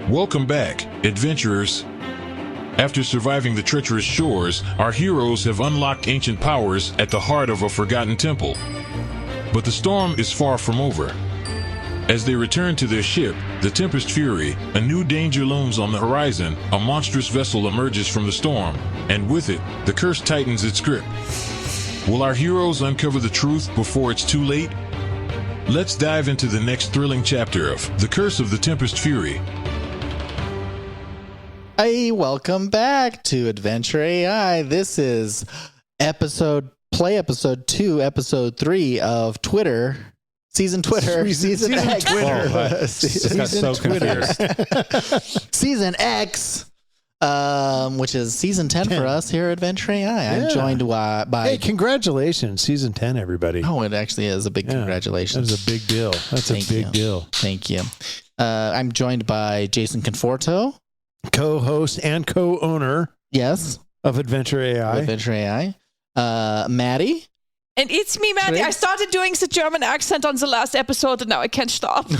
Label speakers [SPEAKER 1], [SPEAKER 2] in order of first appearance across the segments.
[SPEAKER 1] Welcome back, adventurers. After surviving the treacherous shores, our heroes have unlocked ancient powers at the heart of a forgotten temple. But the storm is far from over. As they return to their ship, the Tempest Fury, a new danger looms on the horizon. A monstrous vessel emerges from the storm, and with it, the curse tightens its grip. Will our heroes uncover the truth before it's too late? Let's dive into the next thrilling chapter of The Curse of the Tempest Fury.
[SPEAKER 2] Hey, welcome back to Adventure AI. This is episode 2, episode 3 of Twitter. Season
[SPEAKER 3] season
[SPEAKER 2] X.
[SPEAKER 3] Twitter.
[SPEAKER 2] Season
[SPEAKER 3] Twitter.
[SPEAKER 2] Season X, which is season 10 for us here at Adventure AI. I'm joined by...
[SPEAKER 3] Hey, congratulations. Season 10, everybody.
[SPEAKER 2] Oh, it actually is a big congratulations.
[SPEAKER 3] That's a big deal. That's a big deal.
[SPEAKER 2] Thank you. I'm joined by Jason Conforto.
[SPEAKER 3] Co-host and co-owner.
[SPEAKER 2] Yes.
[SPEAKER 3] Of Adventure AI.
[SPEAKER 2] Adventure AI. Maddie.
[SPEAKER 4] And it's me, Maddie. I started doing the German accent on the last episode, and now I can't stop.
[SPEAKER 3] And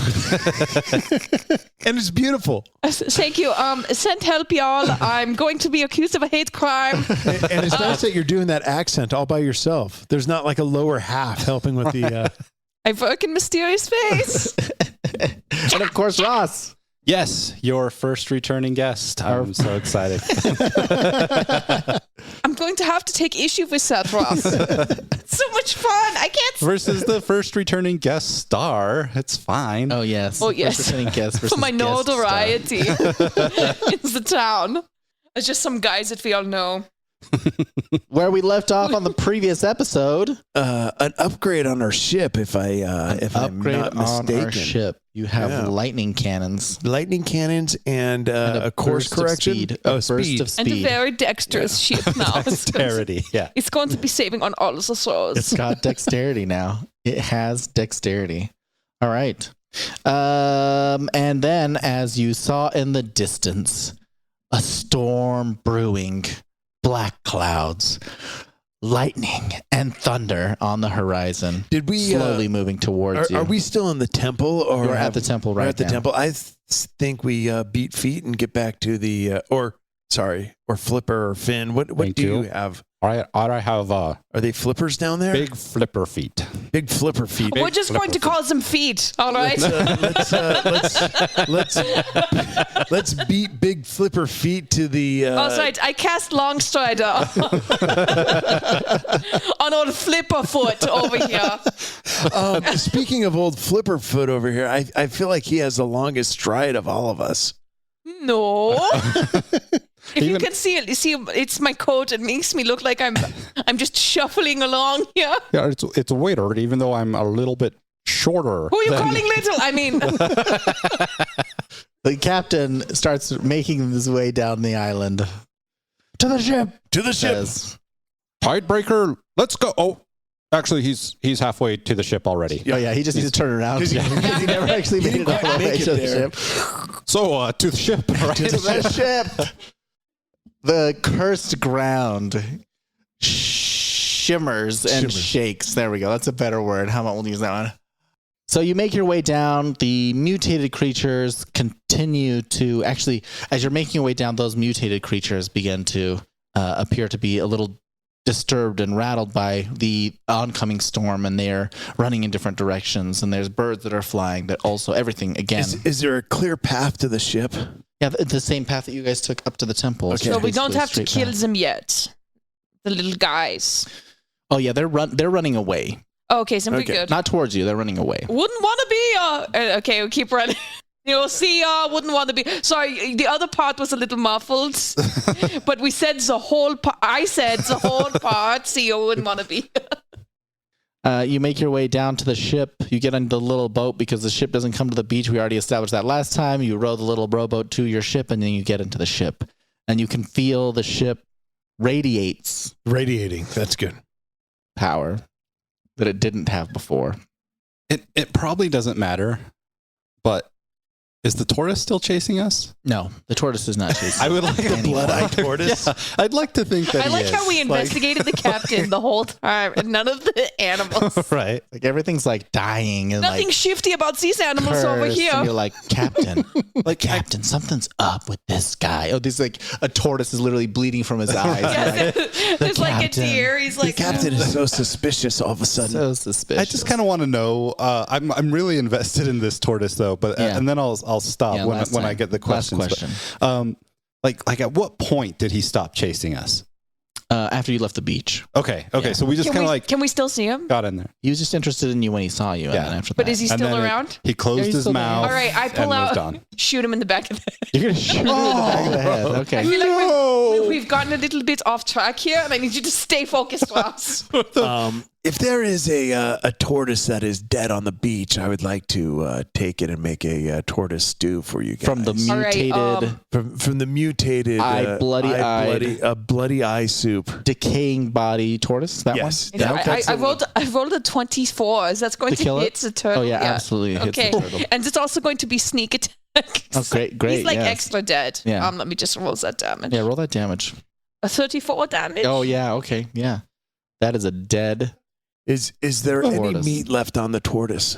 [SPEAKER 3] it's beautiful.
[SPEAKER 4] Thank you. Send help, y'all. I'm going to be accused of a hate crime.
[SPEAKER 3] And it's nice that you're doing that accent all by yourself. There's not like a lower half helping with the...
[SPEAKER 4] I work in mysterious ways.
[SPEAKER 2] And of course, Ross.
[SPEAKER 5] Yes, your first returning guest. I'm so excited.
[SPEAKER 4] I'm going to have to take issue with that, Ross. It's so much fun. I can't...
[SPEAKER 5] Versus the first returning guest star. It's fine.
[SPEAKER 2] Oh, yes.
[SPEAKER 4] Oh, yes.
[SPEAKER 2] First returning guest
[SPEAKER 4] For my
[SPEAKER 2] versus guest
[SPEAKER 4] notoriety in the town. It's just some guys that we all know.
[SPEAKER 2] Where we left off on the previous episode.
[SPEAKER 3] an upgrade on our ship, if I'm not mistaken.
[SPEAKER 2] On our ship. You have lightning cannons.
[SPEAKER 3] Lightning cannons and a course correction.
[SPEAKER 2] Speed.
[SPEAKER 3] Burst
[SPEAKER 2] of speed.
[SPEAKER 4] And a very dexterous ship now.
[SPEAKER 5] Dexterity,
[SPEAKER 4] It's going to be saving on all of the throws.
[SPEAKER 2] It's got dexterity now. It has dexterity. All right. And then, as you saw in the distance, a storm brewing, black clouds, lightning and thunder on the horizon.
[SPEAKER 3] Did we
[SPEAKER 2] slowly moving towards you?
[SPEAKER 3] Are we still in the temple, or
[SPEAKER 2] we're at the temple right now?
[SPEAKER 3] We're at the temple. I think we beat feet and get back to the or Flipper or Finn. What do you have?
[SPEAKER 5] I have
[SPEAKER 3] Are they flippers down there?
[SPEAKER 5] big flipper feet.
[SPEAKER 3] Big flipper feet.
[SPEAKER 4] We're just going to call them feet, all right?
[SPEAKER 3] Let's beat big flipper feet to the.
[SPEAKER 4] All right, I cast Longstrider on old flipper foot over here.
[SPEAKER 3] Speaking of old flipper foot over here, I feel like he has the longest stride of all of us.
[SPEAKER 4] No. If you can see it, it's my coat. It makes me look like I'm just shuffling along here.
[SPEAKER 5] Yeah, it's weird, even though I'm a little bit shorter.
[SPEAKER 4] Who are you calling little? I mean,
[SPEAKER 2] the captain starts making his way down the island. To the ship.
[SPEAKER 3] To the ship.
[SPEAKER 5] Tidebreaker, let's go. Oh, actually, he's halfway to the ship already.
[SPEAKER 2] Oh yeah, he just needs to turn around. He never actually made it all the way to the ship.
[SPEAKER 5] So to the ship. Right?
[SPEAKER 2] To the ship. The cursed ground shimmers and shakes. There we go. That's a better word. How about we'll use that one? So you make your way down. The mutated creatures continue to... Actually, as you're making your way down, those mutated creatures begin to appear to be a little disturbed and rattled by the oncoming storm, and they're running in different directions, and there's birds that are flying, that also everything again.
[SPEAKER 3] Is there a clear path to the ship?
[SPEAKER 2] Yeah, the same path that you guys took up to the temple.
[SPEAKER 3] Okay.
[SPEAKER 4] so we don't have to kill
[SPEAKER 2] path.
[SPEAKER 4] them yet. The little guys.
[SPEAKER 2] Oh yeah, they're running away.
[SPEAKER 4] Okay, so we're good.
[SPEAKER 2] Not towards you. They're running away.
[SPEAKER 4] Wouldn't want to be. Okay, we'll keep running. You'll see. Wouldn't want to be. Sorry, the other part was a little muffled, but we said the whole part. I said the whole part. So you wouldn't want to be.
[SPEAKER 2] You make your way down to the ship. You get into the little boat because the ship doesn't come to the beach. We already established that last time. You row the little rowboat to your ship, and then you get into the ship. And you can feel the ship
[SPEAKER 3] radiating. That's good.
[SPEAKER 2] Power that it didn't have before.
[SPEAKER 5] It probably doesn't matter, but Is the tortoise still chasing us?
[SPEAKER 2] No, the tortoise is not chasing.
[SPEAKER 5] I would like a
[SPEAKER 3] blood-eyed tortoise.
[SPEAKER 5] Yeah, I'd like to think that
[SPEAKER 4] I like how we investigated the captain the whole time and none of the animals.
[SPEAKER 5] Right.
[SPEAKER 2] Like everything's like dying and
[SPEAKER 4] Nothing
[SPEAKER 2] like
[SPEAKER 4] shifty about these animals over
[SPEAKER 2] cursed,
[SPEAKER 4] here.
[SPEAKER 2] and you're like, Captain, Captain, something's up with this guy. Oh, this like a tortoise is literally bleeding from his eyes.
[SPEAKER 4] Yeah, there's like a
[SPEAKER 2] captain.
[SPEAKER 4] deer. He's
[SPEAKER 3] The
[SPEAKER 4] like,
[SPEAKER 3] captain is so suspicious all of a sudden.
[SPEAKER 2] So suspicious.
[SPEAKER 5] I just kind of want to know. I'm really invested in this tortoise though, but
[SPEAKER 2] Yeah.
[SPEAKER 5] and then I'll stop
[SPEAKER 2] Yeah,
[SPEAKER 5] when I get the
[SPEAKER 2] last
[SPEAKER 5] questions.
[SPEAKER 2] question.
[SPEAKER 5] But, like at what point did he stop chasing us?
[SPEAKER 2] After you left the beach,
[SPEAKER 5] Okay.
[SPEAKER 2] Yeah.
[SPEAKER 5] So we just kind of like
[SPEAKER 4] can we still see him?
[SPEAKER 5] got in there.
[SPEAKER 2] he was just interested in you when he saw you.
[SPEAKER 5] Yeah.
[SPEAKER 2] And then after
[SPEAKER 4] But
[SPEAKER 2] that,
[SPEAKER 4] is he
[SPEAKER 5] And
[SPEAKER 4] still
[SPEAKER 5] then
[SPEAKER 4] around?
[SPEAKER 5] He closed
[SPEAKER 2] Yeah, he's
[SPEAKER 5] his
[SPEAKER 2] still there.
[SPEAKER 5] mouth.
[SPEAKER 4] All right, I pull
[SPEAKER 5] and moved
[SPEAKER 4] out,
[SPEAKER 5] on.
[SPEAKER 4] shoot him in the back of the head.
[SPEAKER 2] you're gonna shoot him in the back of the head?
[SPEAKER 4] I
[SPEAKER 2] Okay.
[SPEAKER 4] feel like we've gotten a little bit off track here, and I need you to stay focused, Ross.
[SPEAKER 3] If there is a tortoise that is dead on the beach, I would like to take it and make a tortoise stew for you guys.
[SPEAKER 2] From the
[SPEAKER 4] All right,
[SPEAKER 2] mutated,
[SPEAKER 3] from the mutated bloody eye soup.
[SPEAKER 2] decaying body tortoise. That
[SPEAKER 3] Yes.
[SPEAKER 2] one. Yeah.
[SPEAKER 3] Okay.
[SPEAKER 4] I rolled a 24. Is that going
[SPEAKER 2] To kill
[SPEAKER 4] to
[SPEAKER 2] it?
[SPEAKER 4] hit the turtle?
[SPEAKER 2] Oh yeah, absolutely. It hits
[SPEAKER 4] Okay,
[SPEAKER 2] the turtle.
[SPEAKER 4] and it's also going to be sneak attack.
[SPEAKER 2] Oh, great.
[SPEAKER 4] He's like
[SPEAKER 2] yes.
[SPEAKER 4] extra dead.
[SPEAKER 2] Yeah.
[SPEAKER 4] Let me just roll that damage.
[SPEAKER 2] Yeah, roll that damage.
[SPEAKER 4] A 34 damage.
[SPEAKER 2] Oh yeah. Okay. Yeah. That is a dead.
[SPEAKER 3] Is there any
[SPEAKER 2] Tortoise.
[SPEAKER 3] meat left on the tortoise?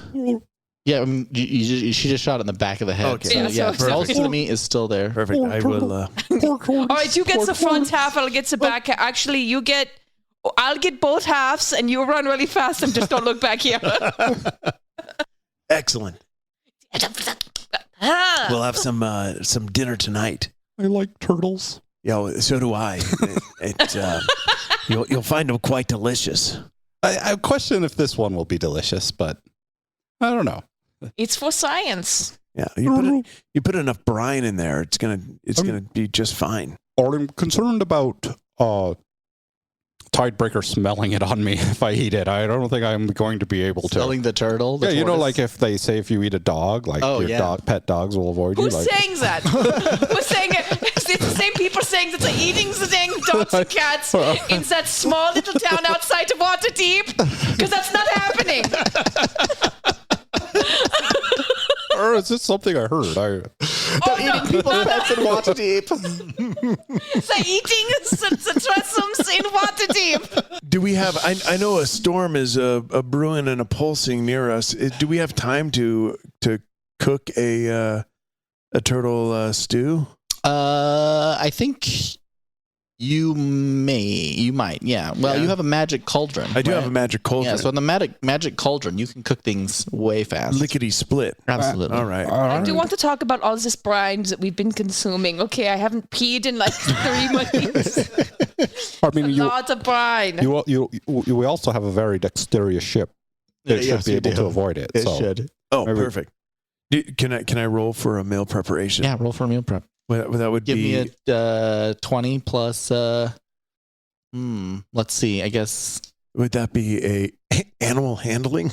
[SPEAKER 2] Yeah, I mean, she just shot it in the back of the head.
[SPEAKER 3] Okay.
[SPEAKER 2] So,
[SPEAKER 4] Yeah,
[SPEAKER 2] yeah,
[SPEAKER 4] so-
[SPEAKER 2] most of the meat is still there.
[SPEAKER 3] Perfect. I will.
[SPEAKER 4] All right, you get the front half, I'll get the back. Actually, I'll get both halves, and you run really fast and just don't look back here.
[SPEAKER 3] Excellent.
[SPEAKER 4] Ah.
[SPEAKER 3] We'll have some dinner tonight.
[SPEAKER 5] I like turtles.
[SPEAKER 3] Yeah, so do I. You'll find them quite delicious.
[SPEAKER 5] I question if this one will be delicious, but I don't know.
[SPEAKER 4] It's for science.
[SPEAKER 3] Yeah, you put enough brine in there, it's gonna be just fine.
[SPEAKER 5] Or I'm concerned about Tidebreaker smelling it on me if I eat it. I don't think I'm going to be able to.
[SPEAKER 2] Selling the turtle.
[SPEAKER 5] Yeah, you know, like if they say if you eat a dog, like pet dogs will avoid you.
[SPEAKER 4] Who's
[SPEAKER 5] Like,
[SPEAKER 4] saying that? Who's saying it? It's the same people saying that they're eating the dang dogs and cats in that small little town outside of Waterdeep? Because that's not happening.
[SPEAKER 5] or is this something I heard?
[SPEAKER 2] eating people's pets in Waterdeep.
[SPEAKER 4] They're eating the tressums in Waterdeep.
[SPEAKER 3] Do we have? I know a storm is a brewing and a pulsing near us. Do we have time to cook a turtle stew?
[SPEAKER 2] I think you might. Yeah. Well,
[SPEAKER 3] Yeah.
[SPEAKER 2] you have a magic cauldron.
[SPEAKER 3] I do
[SPEAKER 2] right?
[SPEAKER 3] have a magic cauldron.
[SPEAKER 2] Yeah. So in the magic cauldron, you can cook things way fast.
[SPEAKER 3] Lickety split.
[SPEAKER 2] Absolutely.
[SPEAKER 3] All right.
[SPEAKER 4] I do want to talk about all this brine that we've been consuming. Okay, I haven't peed in like 3 months.
[SPEAKER 5] I mean,
[SPEAKER 4] A lot of brine.
[SPEAKER 5] we also have a very dexterous ship. It should be able to avoid it.
[SPEAKER 2] It
[SPEAKER 5] so.
[SPEAKER 2] should.
[SPEAKER 3] Oh,
[SPEAKER 5] Maybe-
[SPEAKER 3] perfect. Can I roll for a meal preparation?
[SPEAKER 2] Yeah. Roll for a meal prep.
[SPEAKER 3] Well, that would
[SPEAKER 2] Give
[SPEAKER 3] be
[SPEAKER 2] me a 20 plus. Let's see. I guess.
[SPEAKER 3] would that be a animal handling?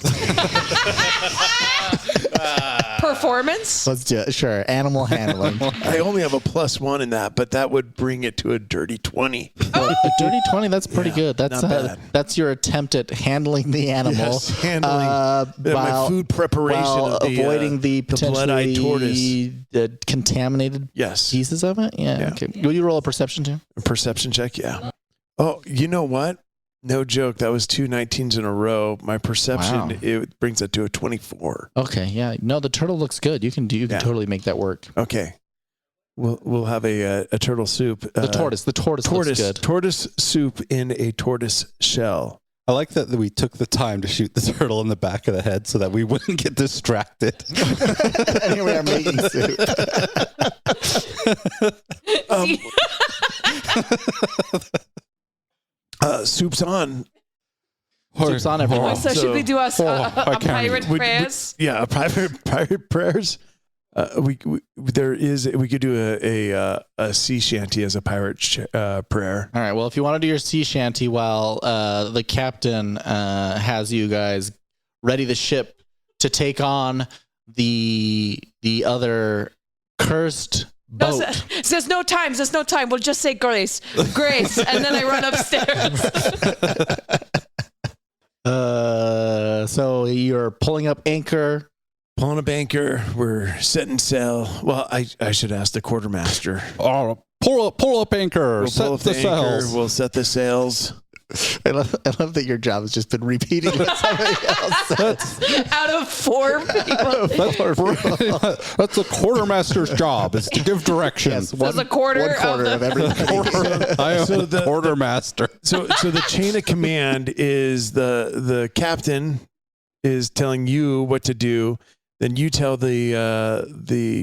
[SPEAKER 4] Performance?
[SPEAKER 2] Let's do it. Sure. Animal handling.
[SPEAKER 3] I only have a +1 in that, but that would bring it to a dirty 20.
[SPEAKER 2] A dirty 20. That's pretty
[SPEAKER 3] Yeah,
[SPEAKER 2] good. That's
[SPEAKER 3] not bad.
[SPEAKER 2] that's your attempt at handling the animal.
[SPEAKER 3] Yes, handling my
[SPEAKER 2] while,
[SPEAKER 3] food preparation
[SPEAKER 2] while
[SPEAKER 3] of the,
[SPEAKER 2] avoiding the
[SPEAKER 3] blood-eyed
[SPEAKER 2] potentially contaminated
[SPEAKER 3] Yes.
[SPEAKER 2] pieces of it. Yeah.
[SPEAKER 3] Yeah.
[SPEAKER 2] Okay. Will you roll a perception too?
[SPEAKER 3] A perception check, yeah. Oh, you know what? No joke. That was 2 19s in a row. My perception,
[SPEAKER 2] Wow.
[SPEAKER 3] it brings it to a 24.
[SPEAKER 2] Okay. Yeah. No, the turtle looks good. You can
[SPEAKER 3] Yeah.
[SPEAKER 2] totally make that work.
[SPEAKER 3] Okay. We'll have a turtle soup.
[SPEAKER 2] The tortoise looks good.
[SPEAKER 3] Tortoise soup in a tortoise shell.
[SPEAKER 5] I like that we took the time to shoot the turtle in the back of the head so that we wouldn't get distracted.
[SPEAKER 2] And here we are making soup.
[SPEAKER 3] Soup's on.
[SPEAKER 2] Soup's on, everyone.
[SPEAKER 4] So should we do a pirate
[SPEAKER 3] Would-
[SPEAKER 4] prayers?
[SPEAKER 3] Yeah, a private prayers. We could do a sea shanty as a pirate prayer.
[SPEAKER 2] All right. Well, if you want to do your sea shanty while the captain has you guys ready the ship to take on the other cursed
[SPEAKER 4] No,
[SPEAKER 2] boat.
[SPEAKER 4] there's no time. There's no time. We'll just say grace. Grace. And then I run upstairs.
[SPEAKER 2] So you're pulling up anchor
[SPEAKER 3] pulling a banker. We're setting sail. Well, I should ask the quartermaster.
[SPEAKER 5] Oh, pull up anchor.
[SPEAKER 3] We'll
[SPEAKER 5] set
[SPEAKER 3] pull up
[SPEAKER 5] the
[SPEAKER 3] the anchor.
[SPEAKER 5] sails.
[SPEAKER 3] We'll set the sails.
[SPEAKER 2] I love that your job has just been repeating what somebody else says.
[SPEAKER 4] Out of 4 people.
[SPEAKER 5] That's the quartermaster's job, is to give directions.
[SPEAKER 2] Yes,
[SPEAKER 4] So it's a quarter
[SPEAKER 2] of everything.
[SPEAKER 5] I am
[SPEAKER 3] So
[SPEAKER 5] the quartermaster.
[SPEAKER 3] So the chain of command is the captain is telling you what to do. Then you tell the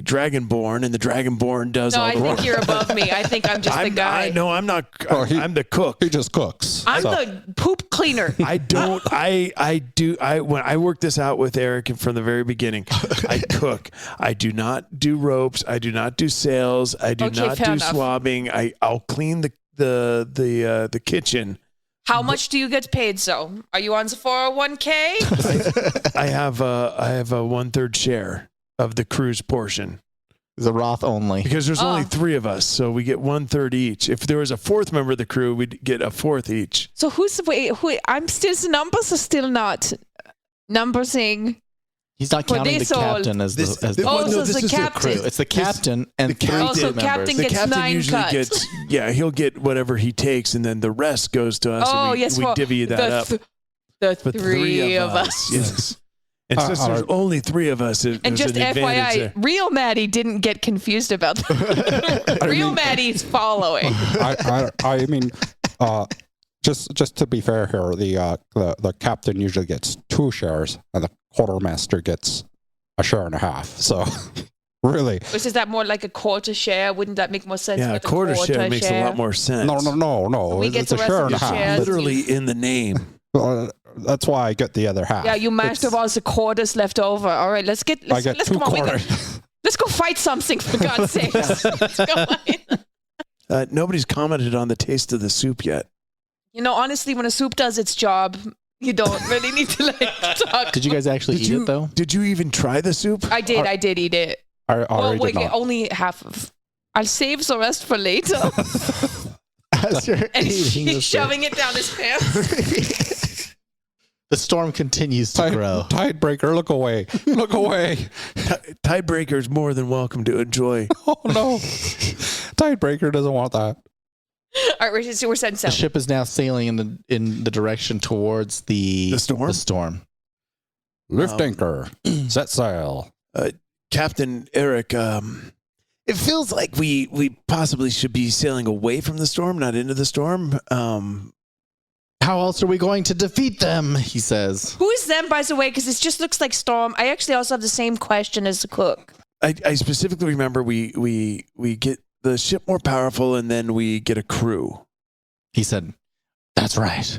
[SPEAKER 3] Dragonborn, and the Dragonborn does
[SPEAKER 4] No,
[SPEAKER 3] all
[SPEAKER 4] I
[SPEAKER 3] the work.
[SPEAKER 4] think you're above me. I think I'm just the guy.
[SPEAKER 3] No, I'm not.
[SPEAKER 5] Oh,
[SPEAKER 3] I'm the cook.
[SPEAKER 5] He just cooks.
[SPEAKER 4] I'm
[SPEAKER 5] So-
[SPEAKER 4] the poop cleaner.
[SPEAKER 3] I don't. When I worked this out with Eric from the very beginning, I cook. I do not do ropes. I do not do sails. I do
[SPEAKER 4] Okay,
[SPEAKER 3] not
[SPEAKER 4] fair
[SPEAKER 3] do
[SPEAKER 4] enough.
[SPEAKER 3] swabbing. I'll clean the kitchen.
[SPEAKER 4] How much do you get paid, so? Are you on the 401k?
[SPEAKER 3] I have a 1/3 share of the crew's portion
[SPEAKER 2] It's a Roth only.
[SPEAKER 3] because there's only
[SPEAKER 4] Oh.
[SPEAKER 3] 3 of us, so we get 1/3 each. If there was a 4th member of the crew, we'd get a 4th each.
[SPEAKER 4] So who? I'm still, the numbers are still not numbersing.
[SPEAKER 2] He's not
[SPEAKER 4] For
[SPEAKER 2] counting the
[SPEAKER 4] this all-
[SPEAKER 2] captain as
[SPEAKER 3] This-
[SPEAKER 2] the
[SPEAKER 3] this-
[SPEAKER 4] Oh,
[SPEAKER 3] no,
[SPEAKER 4] so
[SPEAKER 3] this
[SPEAKER 4] it's the
[SPEAKER 3] is the
[SPEAKER 4] captain.
[SPEAKER 2] crew. It's the captain and
[SPEAKER 3] the captain-
[SPEAKER 2] 3
[SPEAKER 4] Oh, so
[SPEAKER 2] crew members.
[SPEAKER 4] captain
[SPEAKER 3] The
[SPEAKER 4] gets
[SPEAKER 3] captain
[SPEAKER 4] 9
[SPEAKER 3] usually
[SPEAKER 4] cuts.
[SPEAKER 3] gets, he'll get whatever he takes, and then the rest goes to us.
[SPEAKER 4] Oh,
[SPEAKER 3] and
[SPEAKER 4] yes,
[SPEAKER 3] we
[SPEAKER 4] well,
[SPEAKER 3] divvy that up.
[SPEAKER 4] The
[SPEAKER 3] But
[SPEAKER 4] 3 of us.
[SPEAKER 3] yes. And since there's only 3 of us,
[SPEAKER 4] And
[SPEAKER 3] there's
[SPEAKER 4] just
[SPEAKER 3] an advantage
[SPEAKER 4] FYI,
[SPEAKER 3] there.
[SPEAKER 4] real Maddie didn't get confused about that. Real Maddie's following.
[SPEAKER 5] I mean, just to be fair here, the captain usually gets 2 shares, and the quartermaster gets a share and a half. So, really,
[SPEAKER 4] Which is that more like a quarter share? Wouldn't that make more sense?
[SPEAKER 3] Yeah, a
[SPEAKER 4] with
[SPEAKER 3] quarter share makes a lot more sense.
[SPEAKER 5] no.
[SPEAKER 4] We get
[SPEAKER 5] It's
[SPEAKER 4] the
[SPEAKER 5] a
[SPEAKER 4] rest
[SPEAKER 5] share
[SPEAKER 4] of
[SPEAKER 5] and a
[SPEAKER 4] the
[SPEAKER 5] half.
[SPEAKER 4] shares.
[SPEAKER 3] Literally in the name.
[SPEAKER 5] That's why I get the other half.
[SPEAKER 4] Yeah, you mashed up all the quarters left over. All right, let's
[SPEAKER 5] I get
[SPEAKER 4] let's
[SPEAKER 5] 2
[SPEAKER 4] come on.
[SPEAKER 5] quarters.
[SPEAKER 4] Let's go fight something, for God's sake. Let's go on.
[SPEAKER 3] Nobody's commented on the taste of the soup yet.
[SPEAKER 4] You know, honestly, when a soup does its job, you don't really need to talk.
[SPEAKER 2] Did you guys actually
[SPEAKER 3] Did
[SPEAKER 2] eat
[SPEAKER 3] you
[SPEAKER 2] it though?
[SPEAKER 3] Did you even try the soup?
[SPEAKER 4] I did eat it.
[SPEAKER 5] I
[SPEAKER 4] Well,
[SPEAKER 5] already
[SPEAKER 4] wait,
[SPEAKER 5] did not.
[SPEAKER 4] only half of. I'll save the rest for later.
[SPEAKER 2] As you're
[SPEAKER 4] And
[SPEAKER 2] eating
[SPEAKER 4] he's
[SPEAKER 2] the soup.
[SPEAKER 4] shoving it down his pants.
[SPEAKER 2] The storm continues to grow.
[SPEAKER 5] Tidebreaker, look away. Look away.
[SPEAKER 3] Tidebreaker is more than welcome to enjoy.
[SPEAKER 5] Oh, no. Tidebreaker doesn't want that.
[SPEAKER 4] All right, we're setting
[SPEAKER 2] The
[SPEAKER 4] sail.
[SPEAKER 2] ship is now sailing in the direction towards the
[SPEAKER 3] storm?
[SPEAKER 2] The storm.
[SPEAKER 5] Lift anchor. Set sail.
[SPEAKER 3] Captain Eric, it feels like we possibly should be sailing away from the storm, not into the storm.
[SPEAKER 2] How else are we going to defeat them? He says.
[SPEAKER 4] Who is them, by the way? Because it just looks like Storm. I actually also have the same question as the cook.
[SPEAKER 3] I specifically remember we get the ship more powerful, and then we get a crew.
[SPEAKER 2] He said, "That's right.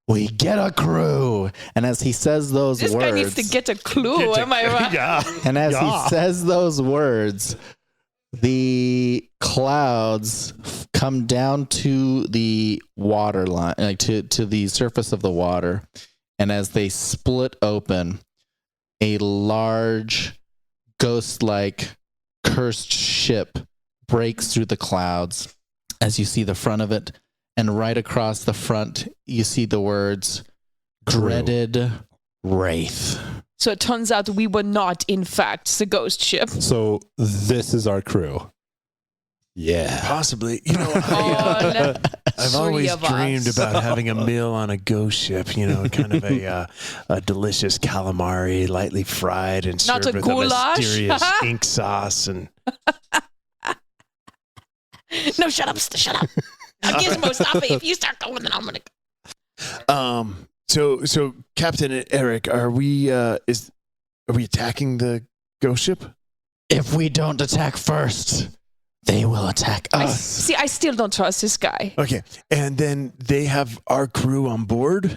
[SPEAKER 2] We get a crew." And as he says those
[SPEAKER 4] This
[SPEAKER 2] words,
[SPEAKER 4] guy needs to get a clue. Am I right?
[SPEAKER 3] Yeah.
[SPEAKER 2] and as he says those words, the clouds come down to the water line, like to the surface of the water, and as they split open, a large ghost-like cursed ship breaks through the clouds. As you see the front of it, and right across the front, you see the words "Dreaded Wraith."
[SPEAKER 4] So it turns out we were not, in fact, the ghost ship.
[SPEAKER 5] So this is our crew. Yeah.
[SPEAKER 3] Possibly.
[SPEAKER 4] All
[SPEAKER 3] I've
[SPEAKER 4] 3
[SPEAKER 3] always
[SPEAKER 4] of
[SPEAKER 3] dreamed
[SPEAKER 4] us.
[SPEAKER 3] about having a meal on a ghost ship, kind of a delicious calamari, lightly fried and
[SPEAKER 4] Not
[SPEAKER 3] served
[SPEAKER 4] a
[SPEAKER 3] with
[SPEAKER 4] goulash?
[SPEAKER 3] a mysterious ink sauce. And
[SPEAKER 4] No, shut up. Now, Gizmo, stop it. If you start going, then I'm going to...
[SPEAKER 3] so Captain Eric, are we attacking the ghost ship?
[SPEAKER 2] If we don't attack first, they will attack us.
[SPEAKER 4] I still don't trust this guy.
[SPEAKER 3] Okay, and then they have our crew on board.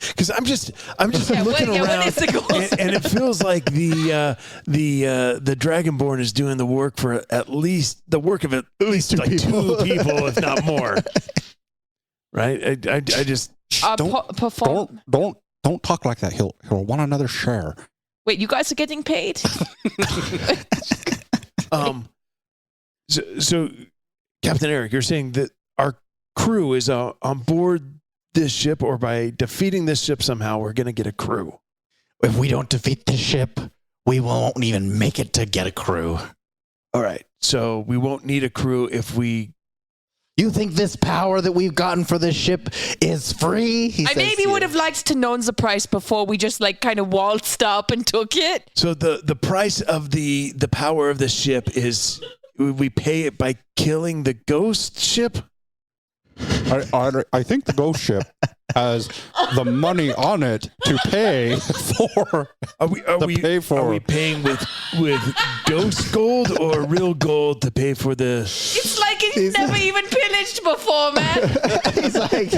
[SPEAKER 3] Because I'm just looking
[SPEAKER 4] what
[SPEAKER 3] around,
[SPEAKER 4] is the goal?
[SPEAKER 3] and it feels like the Dragonborn is doing the work for at least like 2 people, if not more. Right? I just
[SPEAKER 4] Perform.
[SPEAKER 5] Don't talk like that. He'll want another share.
[SPEAKER 4] Wait, you guys are getting paid?
[SPEAKER 3] So Captain Eric, you're saying that our crew is on board this ship, or by defeating this ship somehow, we're going to get a crew.
[SPEAKER 2] If we don't defeat this ship, we won't even make it to get a crew.
[SPEAKER 3] All right. So we won't need a crew if we.
[SPEAKER 2] You think this power that we've gotten for this ship is free? He
[SPEAKER 4] I
[SPEAKER 2] says
[SPEAKER 4] maybe
[SPEAKER 2] to
[SPEAKER 4] would
[SPEAKER 2] you.
[SPEAKER 4] have liked to known the price before we just like kind of waltzed up and took it.
[SPEAKER 3] So the price of the power of the ship is we pay it by killing the ghost ship.
[SPEAKER 5] I think the ghost ship has the money on it to pay for.
[SPEAKER 3] Are we paying with ghost gold or real gold to pay for the?
[SPEAKER 4] It's like it's never even pillaged before, man.
[SPEAKER 2] He's like,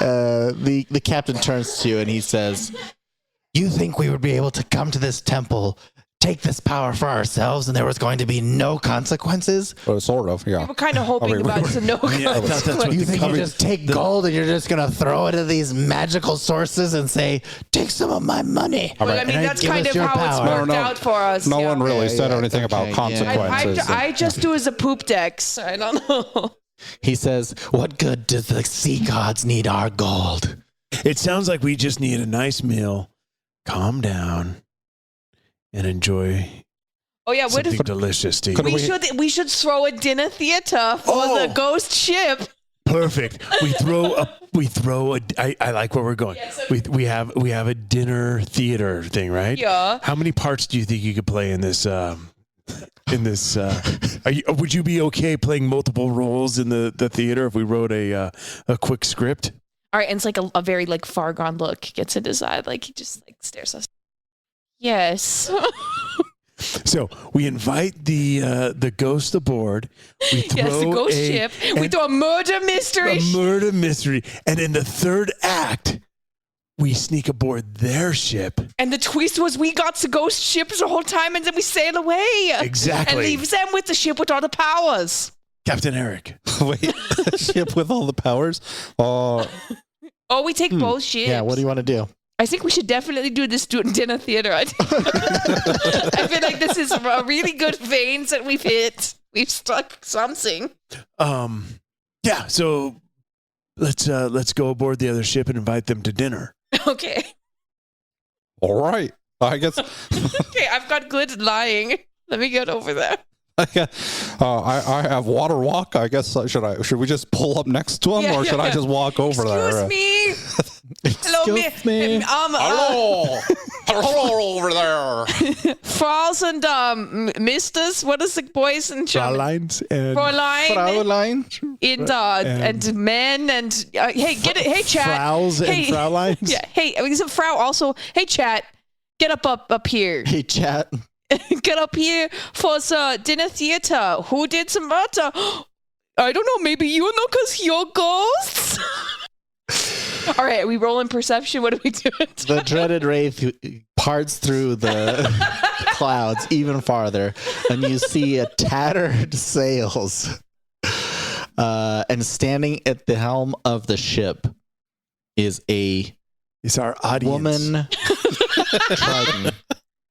[SPEAKER 2] the captain turns to you and he says, "You think we would be able to come to this temple, take this power for ourselves, and there was going to be no consequences?
[SPEAKER 5] Sort of, yeah.
[SPEAKER 4] We're kind of hoping about some no
[SPEAKER 3] Yeah, I thought that's what
[SPEAKER 2] You
[SPEAKER 3] the
[SPEAKER 2] think you
[SPEAKER 3] cover-
[SPEAKER 2] just take gold and you're just going to throw it at these magical sources and say, take some of my money?
[SPEAKER 4] Well, I
[SPEAKER 2] And
[SPEAKER 4] mean,
[SPEAKER 2] then
[SPEAKER 4] that's
[SPEAKER 2] give
[SPEAKER 4] kind
[SPEAKER 2] us
[SPEAKER 4] of
[SPEAKER 2] your
[SPEAKER 4] how it's
[SPEAKER 2] power."
[SPEAKER 4] worked out for us.
[SPEAKER 5] No
[SPEAKER 4] yeah.
[SPEAKER 5] one really
[SPEAKER 2] Yeah,
[SPEAKER 5] said
[SPEAKER 2] yeah,
[SPEAKER 5] anything about
[SPEAKER 2] okay, yeah.
[SPEAKER 5] consequences.
[SPEAKER 4] I just do as a poop dex. I don't know.
[SPEAKER 2] He says, what good does the sea gods need our gold?
[SPEAKER 3] It sounds like we just need a nice meal, calm down, and enjoy
[SPEAKER 4] Oh yeah, what
[SPEAKER 3] something
[SPEAKER 4] if
[SPEAKER 3] delicious to eat.
[SPEAKER 4] we should throw a dinner theater for the ghost ship?
[SPEAKER 3] Perfect. We throw a. I like where we're going.
[SPEAKER 4] Yes,
[SPEAKER 3] We have a dinner theater thing, right?
[SPEAKER 4] Yeah.
[SPEAKER 3] How many parts do you think you could play in this? Would you be okay playing multiple roles in the theater if we wrote a quick script?
[SPEAKER 4] All right, and it's like a very like far gone look gets in his eye, like he just like stares us. Yes.
[SPEAKER 3] So we invite the ghost aboard. We throw
[SPEAKER 4] Yes, the ghost ship. We throw a murder mystery.
[SPEAKER 3] a murder mystery, and in the third act, we sneak aboard their ship.
[SPEAKER 4] And the twist was we got the ghost ships the whole time and then we sail away.
[SPEAKER 3] Exactly.
[SPEAKER 4] And leave them with the ship with all the powers.
[SPEAKER 3] Captain Eric.
[SPEAKER 5] Wait, ship with all the powers?
[SPEAKER 4] Oh, we take both ships.
[SPEAKER 2] Yeah, what do you want to do?
[SPEAKER 4] I think we should definitely do this dinner theater. I feel like this is a really good veins that we've hit. We've struck something.
[SPEAKER 3] Yeah, so let's go aboard the other ship and invite them to dinner.
[SPEAKER 4] Okay.
[SPEAKER 5] All right. I guess
[SPEAKER 4] Okay, I've got good lying. Let me get over there.
[SPEAKER 5] I have water walk. I guess should we just pull up next to him, or should I just walk over there?
[SPEAKER 4] Excuse me. Hello,
[SPEAKER 2] Excuse me.
[SPEAKER 5] Hello over there.
[SPEAKER 4] Frau's and misters. What is the boys and
[SPEAKER 3] Frauleins and
[SPEAKER 4] Fräulein
[SPEAKER 2] Fraulein?
[SPEAKER 4] and men and hey, get it. Hey, chat.
[SPEAKER 3] Fraus and
[SPEAKER 4] Hey,
[SPEAKER 3] Frauleins.
[SPEAKER 4] Yeah. Hey, I mean, is it Frau also? Hey, chat. Get up here.
[SPEAKER 2] Hey, chat.
[SPEAKER 4] Get up here for the dinner theater. Who did some murder? I don't know. Maybe you know because you're ghosts. All right, are we rolling perception? What are we doing?
[SPEAKER 2] The dreaded wraith parts through the clouds even farther, and you see a tattered sails. And standing at the helm of the ship is a
[SPEAKER 3] It's our audience.
[SPEAKER 2] woman Triton.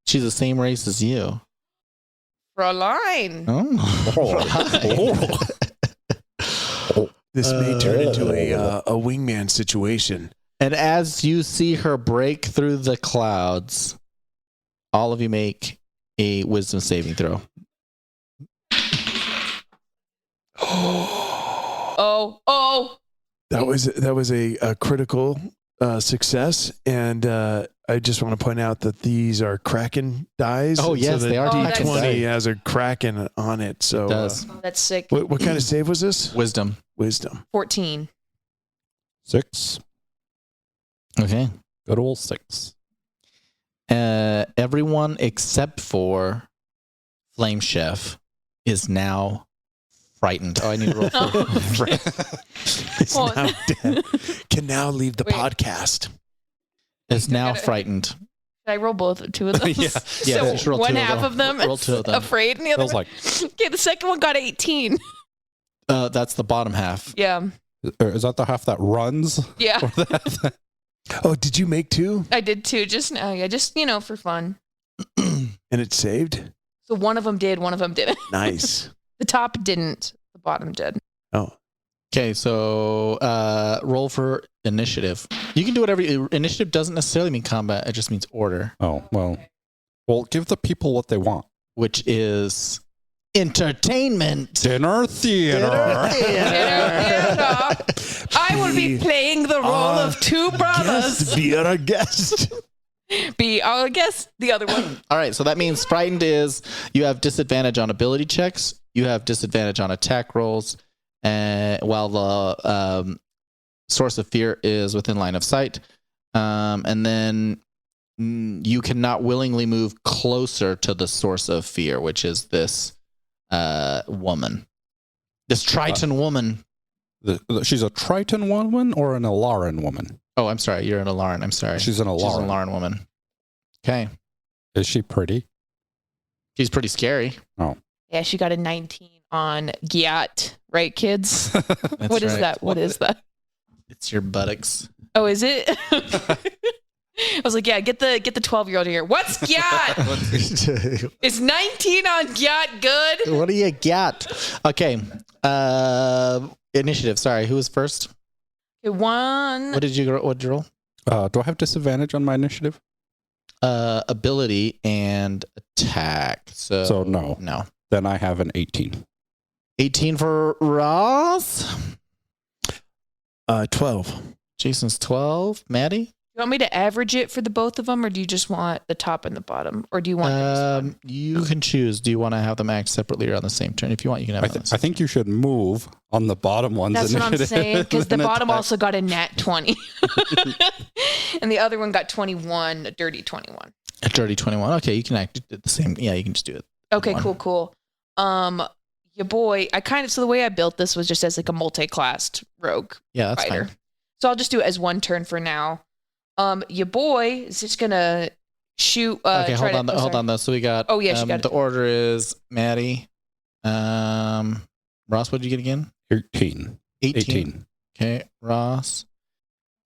[SPEAKER 2] She's the same race as you.
[SPEAKER 4] Fräulein.
[SPEAKER 2] Oh.
[SPEAKER 3] This may turn into a wingman situation.
[SPEAKER 2] And as you see her break through the clouds, all of you make a wisdom saving throw.
[SPEAKER 4] Oh.
[SPEAKER 3] That was a critical success, and I just want to point out that these are Kraken dice.
[SPEAKER 2] Oh, yes,
[SPEAKER 3] so
[SPEAKER 2] they are
[SPEAKER 4] Kraken
[SPEAKER 3] D20
[SPEAKER 2] dice.
[SPEAKER 3] has a Kraken on it. So
[SPEAKER 2] It does.
[SPEAKER 4] That's sick.
[SPEAKER 3] what kind of save was this?
[SPEAKER 2] Wisdom.
[SPEAKER 3] Wisdom.
[SPEAKER 4] 14.
[SPEAKER 5] 6.
[SPEAKER 2] Okay.
[SPEAKER 5] Good old 6.
[SPEAKER 2] Everyone except for Flame Chef is now frightened. Oh, I need to roll for
[SPEAKER 3] It's
[SPEAKER 4] Oh.
[SPEAKER 3] now dead. Can now leave the
[SPEAKER 4] Wait.
[SPEAKER 3] podcast.
[SPEAKER 2] is now
[SPEAKER 4] gotta-
[SPEAKER 2] frightened.
[SPEAKER 4] Should I roll two of them?
[SPEAKER 5] Yeah.
[SPEAKER 2] Yeah,
[SPEAKER 4] So
[SPEAKER 2] just roll
[SPEAKER 4] one
[SPEAKER 2] two of
[SPEAKER 4] half
[SPEAKER 2] them.
[SPEAKER 4] of them
[SPEAKER 2] Roll
[SPEAKER 4] is
[SPEAKER 2] two of them.
[SPEAKER 4] afraid, and the other
[SPEAKER 5] Feels
[SPEAKER 4] one.
[SPEAKER 5] like
[SPEAKER 4] Okay, the second one got 18.
[SPEAKER 2] That's the bottom half.
[SPEAKER 4] Yeah.
[SPEAKER 5] is that the half that runs?
[SPEAKER 4] Yeah.
[SPEAKER 5] Or that?
[SPEAKER 3] Oh, did you make 2?
[SPEAKER 4] I did too just now. Yeah, just, for fun.
[SPEAKER 3] And it saved?
[SPEAKER 4] So one of them did, one of them didn't.
[SPEAKER 3] Nice.
[SPEAKER 4] The top didn't. The bottom did.
[SPEAKER 3] Oh.
[SPEAKER 2] Okay, so roll for initiative. You can do whatever. Initiative doesn't necessarily mean combat. It just means order,
[SPEAKER 5] Oh, well, give the people what they want.
[SPEAKER 2] which is entertainment.
[SPEAKER 5] Dinner theater.
[SPEAKER 4] I will be playing the role of two brothers.
[SPEAKER 3] Guest, be our guest.
[SPEAKER 4] Be our guest, the other one.
[SPEAKER 2] All right, so that means frightened is you have disadvantage on ability checks. You have disadvantage on attack rolls. While the source of fear is within line of sight. And then you cannot willingly move closer to the source of fear, which is this woman. This Triton woman.
[SPEAKER 5] She's a Triton woman or an Alaran woman?
[SPEAKER 2] Oh, I'm sorry. You're an Alaran. I'm sorry.
[SPEAKER 5] She's an Alaran.
[SPEAKER 2] She's an Alaran woman. Okay.
[SPEAKER 5] Is she pretty?
[SPEAKER 2] She's pretty scary.
[SPEAKER 5] Oh.
[SPEAKER 4] Yeah, she got a 19 on Gyat, right, kids? What is
[SPEAKER 2] right.
[SPEAKER 4] that? What is that?
[SPEAKER 2] It's your buttocks.
[SPEAKER 4] Oh, is it? I was like, yeah, get the 12-year-old here. What's Gyat? Is 19 on Gyat good?
[SPEAKER 2] What do you got? Okay. Initiative. Sorry, who was first?
[SPEAKER 4] One.
[SPEAKER 2] What did you roll?
[SPEAKER 5] Do I have disadvantage on my initiative?
[SPEAKER 2] Ability and attack. So
[SPEAKER 5] no.
[SPEAKER 2] No.
[SPEAKER 5] Then I have an 18.
[SPEAKER 2] 18 for Ross.
[SPEAKER 3] 12.
[SPEAKER 2] Jason's 12. Maddie?
[SPEAKER 4] You want me to average it for the both of them, or do you just want the top and the bottom, or do you want?
[SPEAKER 2] You can choose. Do you want to have them act separately or on the same turn? If you want, you can have.
[SPEAKER 5] I think you should move on the bottom one's
[SPEAKER 4] That's what I'm
[SPEAKER 5] initiative.
[SPEAKER 4] saying, because the
[SPEAKER 5] and
[SPEAKER 4] bottom
[SPEAKER 5] attack.
[SPEAKER 4] also got a nat 20, and the other one got 21, a dirty 21.
[SPEAKER 2] A dirty 21. Okay, you can act the same. Yeah, you can just do it.
[SPEAKER 4] Okay,
[SPEAKER 2] One.
[SPEAKER 4] cool. Your boy, so the way I built this was just as like a multi-classed rogue
[SPEAKER 2] Yeah, that's
[SPEAKER 4] fighter.
[SPEAKER 2] fine.
[SPEAKER 4] So I'll just do it as one turn for now. Your boy is just gonna shoot.
[SPEAKER 2] Okay, hold on though. So we got.
[SPEAKER 4] Oh, yeah, she got
[SPEAKER 2] the
[SPEAKER 4] it.
[SPEAKER 2] order is Maddie. Ross, what did you get again?
[SPEAKER 5] 18.
[SPEAKER 2] 18. Okay, Ross.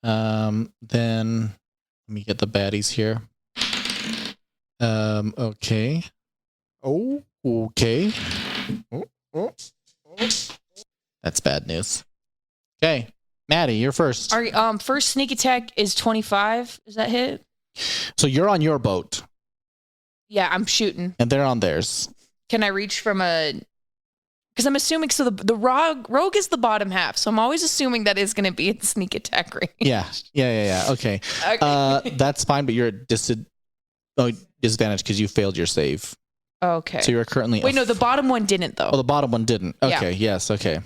[SPEAKER 2] Then let me get the baddies here. Okay. Oh, okay. Oh. That's bad news. Okay, Maddie, you're first.
[SPEAKER 4] All right, first sneak attack is 25. Is that hit?
[SPEAKER 2] So you're on your boat,
[SPEAKER 4] Yeah, I'm shooting.
[SPEAKER 2] and they're on theirs.
[SPEAKER 4] Can I reach from a? Because I'm assuming the rogue is the bottom half, so I'm always assuming that is going to be a sneak attack range.
[SPEAKER 2] Yeah. Okay.
[SPEAKER 4] Okay.
[SPEAKER 2] That's fine, but you're at disadvantage because you failed your save.
[SPEAKER 4] Okay.
[SPEAKER 2] So you're currently.
[SPEAKER 4] Wait, no, the bottom one didn't though.
[SPEAKER 2] Oh, the bottom one didn't.
[SPEAKER 4] Yeah.
[SPEAKER 2] Okay. Yes. Okay.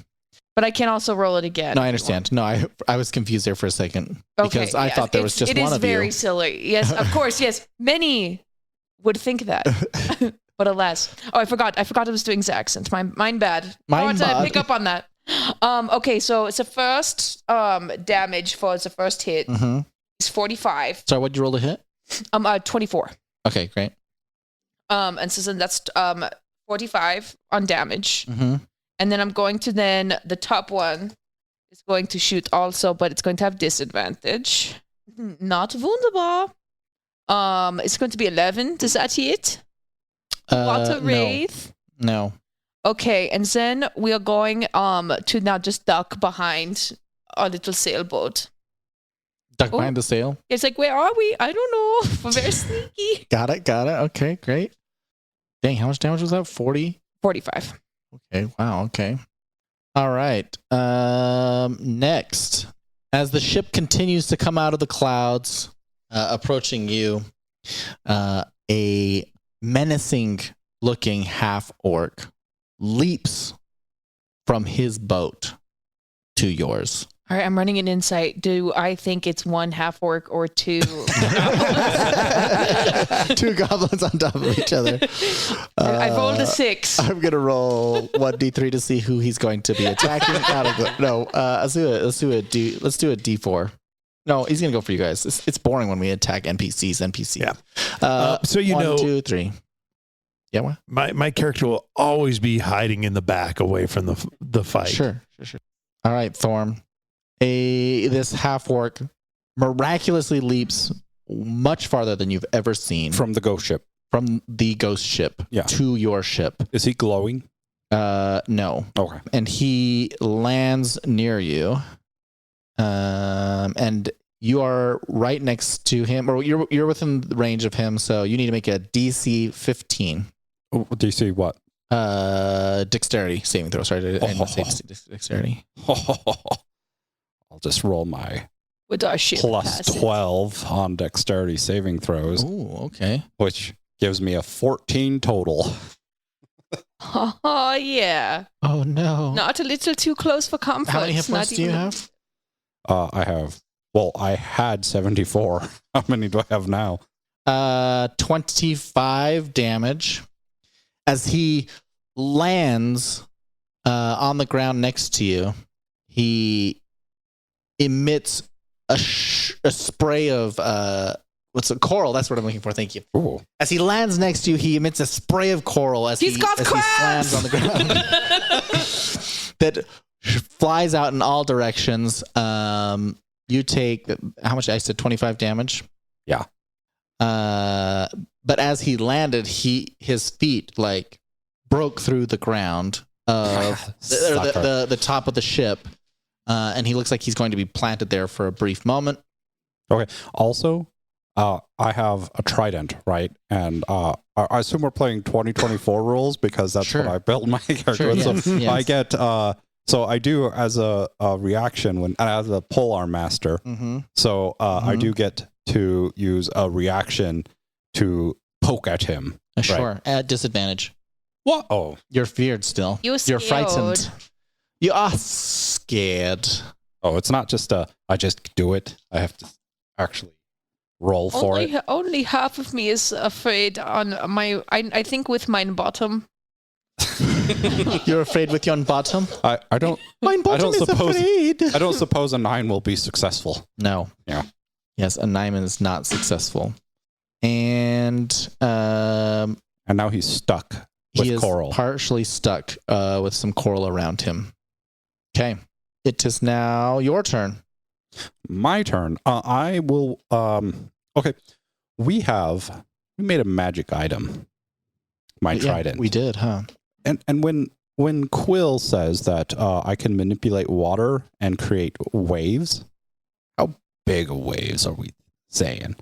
[SPEAKER 4] But I can also roll it again.
[SPEAKER 2] No, I understand. No, I was confused there for a second because I thought there was just one of you.
[SPEAKER 4] It is very silly. Yes, of course. Yes, many would think that, but alas. Oh, I forgot. I was doing accents. Mine bad. I want to pick up on that. Okay, so it's a first damage for the first hit.
[SPEAKER 2] Mm-hmm.
[SPEAKER 4] It's 45.
[SPEAKER 2] Sorry, what did you roll to hit?
[SPEAKER 4] 24.
[SPEAKER 2] Okay, great.
[SPEAKER 4] And so that's 45 on damage.
[SPEAKER 2] Mm-hmm.
[SPEAKER 4] And then I'm going to the top one is going to shoot also, but it's going to have disadvantage. Not wunderbar. It's going to be 11. Does that hit? Water Wraith?
[SPEAKER 2] No.
[SPEAKER 4] Okay, and then we are going to now just duck behind our little sailboat.
[SPEAKER 2] Duck behind the sail.
[SPEAKER 4] It's like, where are we? I don't know. We're very sneaky.
[SPEAKER 2] Got it. Okay, great. Dang, how much damage was that? 40?
[SPEAKER 4] 45.
[SPEAKER 2] Okay, wow, okay. All right. Next, as the ship continues to come out of the clouds, approaching you, a menacing-looking half-orc leaps from his boat to yours.
[SPEAKER 4] All right, I'm running an insight. Do I think it's one half orc or two?
[SPEAKER 2] Two goblins on top of each other.
[SPEAKER 4] I rolled a 6.
[SPEAKER 2] I'm gonna roll 1d3 to see who he's going to be attacking. Let's do a d4. No, he's gonna go for you guys. It's boring when we attack NPCs.
[SPEAKER 3] Yeah. So you
[SPEAKER 2] 1,
[SPEAKER 3] know,
[SPEAKER 2] 2, 3. Yeah. What?
[SPEAKER 3] my character will always be hiding in the back, away from the fight.
[SPEAKER 2] Sure. All right, Thorm. This half orc miraculously leaps much farther than you've ever seen
[SPEAKER 5] From the ghost ship.
[SPEAKER 2] from the ghost ship
[SPEAKER 5] Yeah.
[SPEAKER 2] to your ship.
[SPEAKER 5] Is he glowing?
[SPEAKER 2] No.
[SPEAKER 5] Okay.
[SPEAKER 2] And he lands near you. And you are right next to him, or you're within the range of him, so you need to make a DC 15.
[SPEAKER 5] Oh, DC what?
[SPEAKER 2] Dexterity saving throw. Sorry, I didn't say dexterity.
[SPEAKER 5] I'll just roll my
[SPEAKER 4] With our ship
[SPEAKER 5] plus
[SPEAKER 4] passage.
[SPEAKER 5] 12 on dexterity saving throws,
[SPEAKER 2] Oh, okay.
[SPEAKER 5] which gives me a 14 total.
[SPEAKER 4] Oh, yeah.
[SPEAKER 2] Oh no.
[SPEAKER 4] Not a little too close for comfort.
[SPEAKER 2] How many hit points do you have?
[SPEAKER 5] I had 74. How many do I have now?
[SPEAKER 2] 25 damage as he lands on the ground next to you. He emits a spray of what's a coral? That's what I'm looking for. Thank you.
[SPEAKER 5] Ooh.
[SPEAKER 2] As he lands next to you, he emits a spray of coral as he slams on the ground that flies out in all directions. You take how much? I said 25 damage.
[SPEAKER 5] Yeah.
[SPEAKER 2] But as he landed, his feet like broke through the ground of the top of the ship, and he looks like he's going to be planted there for a brief moment.
[SPEAKER 5] Okay. Also, I have a trident, right? And I assume we're playing 2024 rules because that's
[SPEAKER 2] Sure.
[SPEAKER 5] what I built my character
[SPEAKER 2] Sure,
[SPEAKER 5] with.
[SPEAKER 2] yes,
[SPEAKER 5] So
[SPEAKER 2] yes.
[SPEAKER 5] I get so I do as a reaction as a polearm master.
[SPEAKER 2] Mm-hmm.
[SPEAKER 5] So I do get to use a reaction to poke at him.
[SPEAKER 2] Sure. At disadvantage.
[SPEAKER 5] What? Oh,
[SPEAKER 2] You're feared still.
[SPEAKER 4] You're
[SPEAKER 2] frightened.
[SPEAKER 4] scared.
[SPEAKER 2] You are scared.
[SPEAKER 5] oh, it's not just I just do it. I have to actually roll for it.
[SPEAKER 4] Only half of me is afraid on my. I think with mine bottom.
[SPEAKER 2] You're afraid with your bottom?
[SPEAKER 5] I don't
[SPEAKER 2] Mine bottom is afraid.
[SPEAKER 5] I don't suppose a 9 will be successful.
[SPEAKER 2] No.
[SPEAKER 5] Yeah.
[SPEAKER 2] Yes, a Nyman is not successful. And
[SPEAKER 5] And now he's stuck with
[SPEAKER 2] he is
[SPEAKER 5] coral.
[SPEAKER 2] partially stuck with some coral around him. Okay. It is now your turn.
[SPEAKER 5] My turn. I will. Okay. We made a magic item. My
[SPEAKER 2] Yeah,
[SPEAKER 5] trident.
[SPEAKER 2] we did, huh?
[SPEAKER 5] And when Quill says that I can manipulate water and create waves, how big waves are we saying?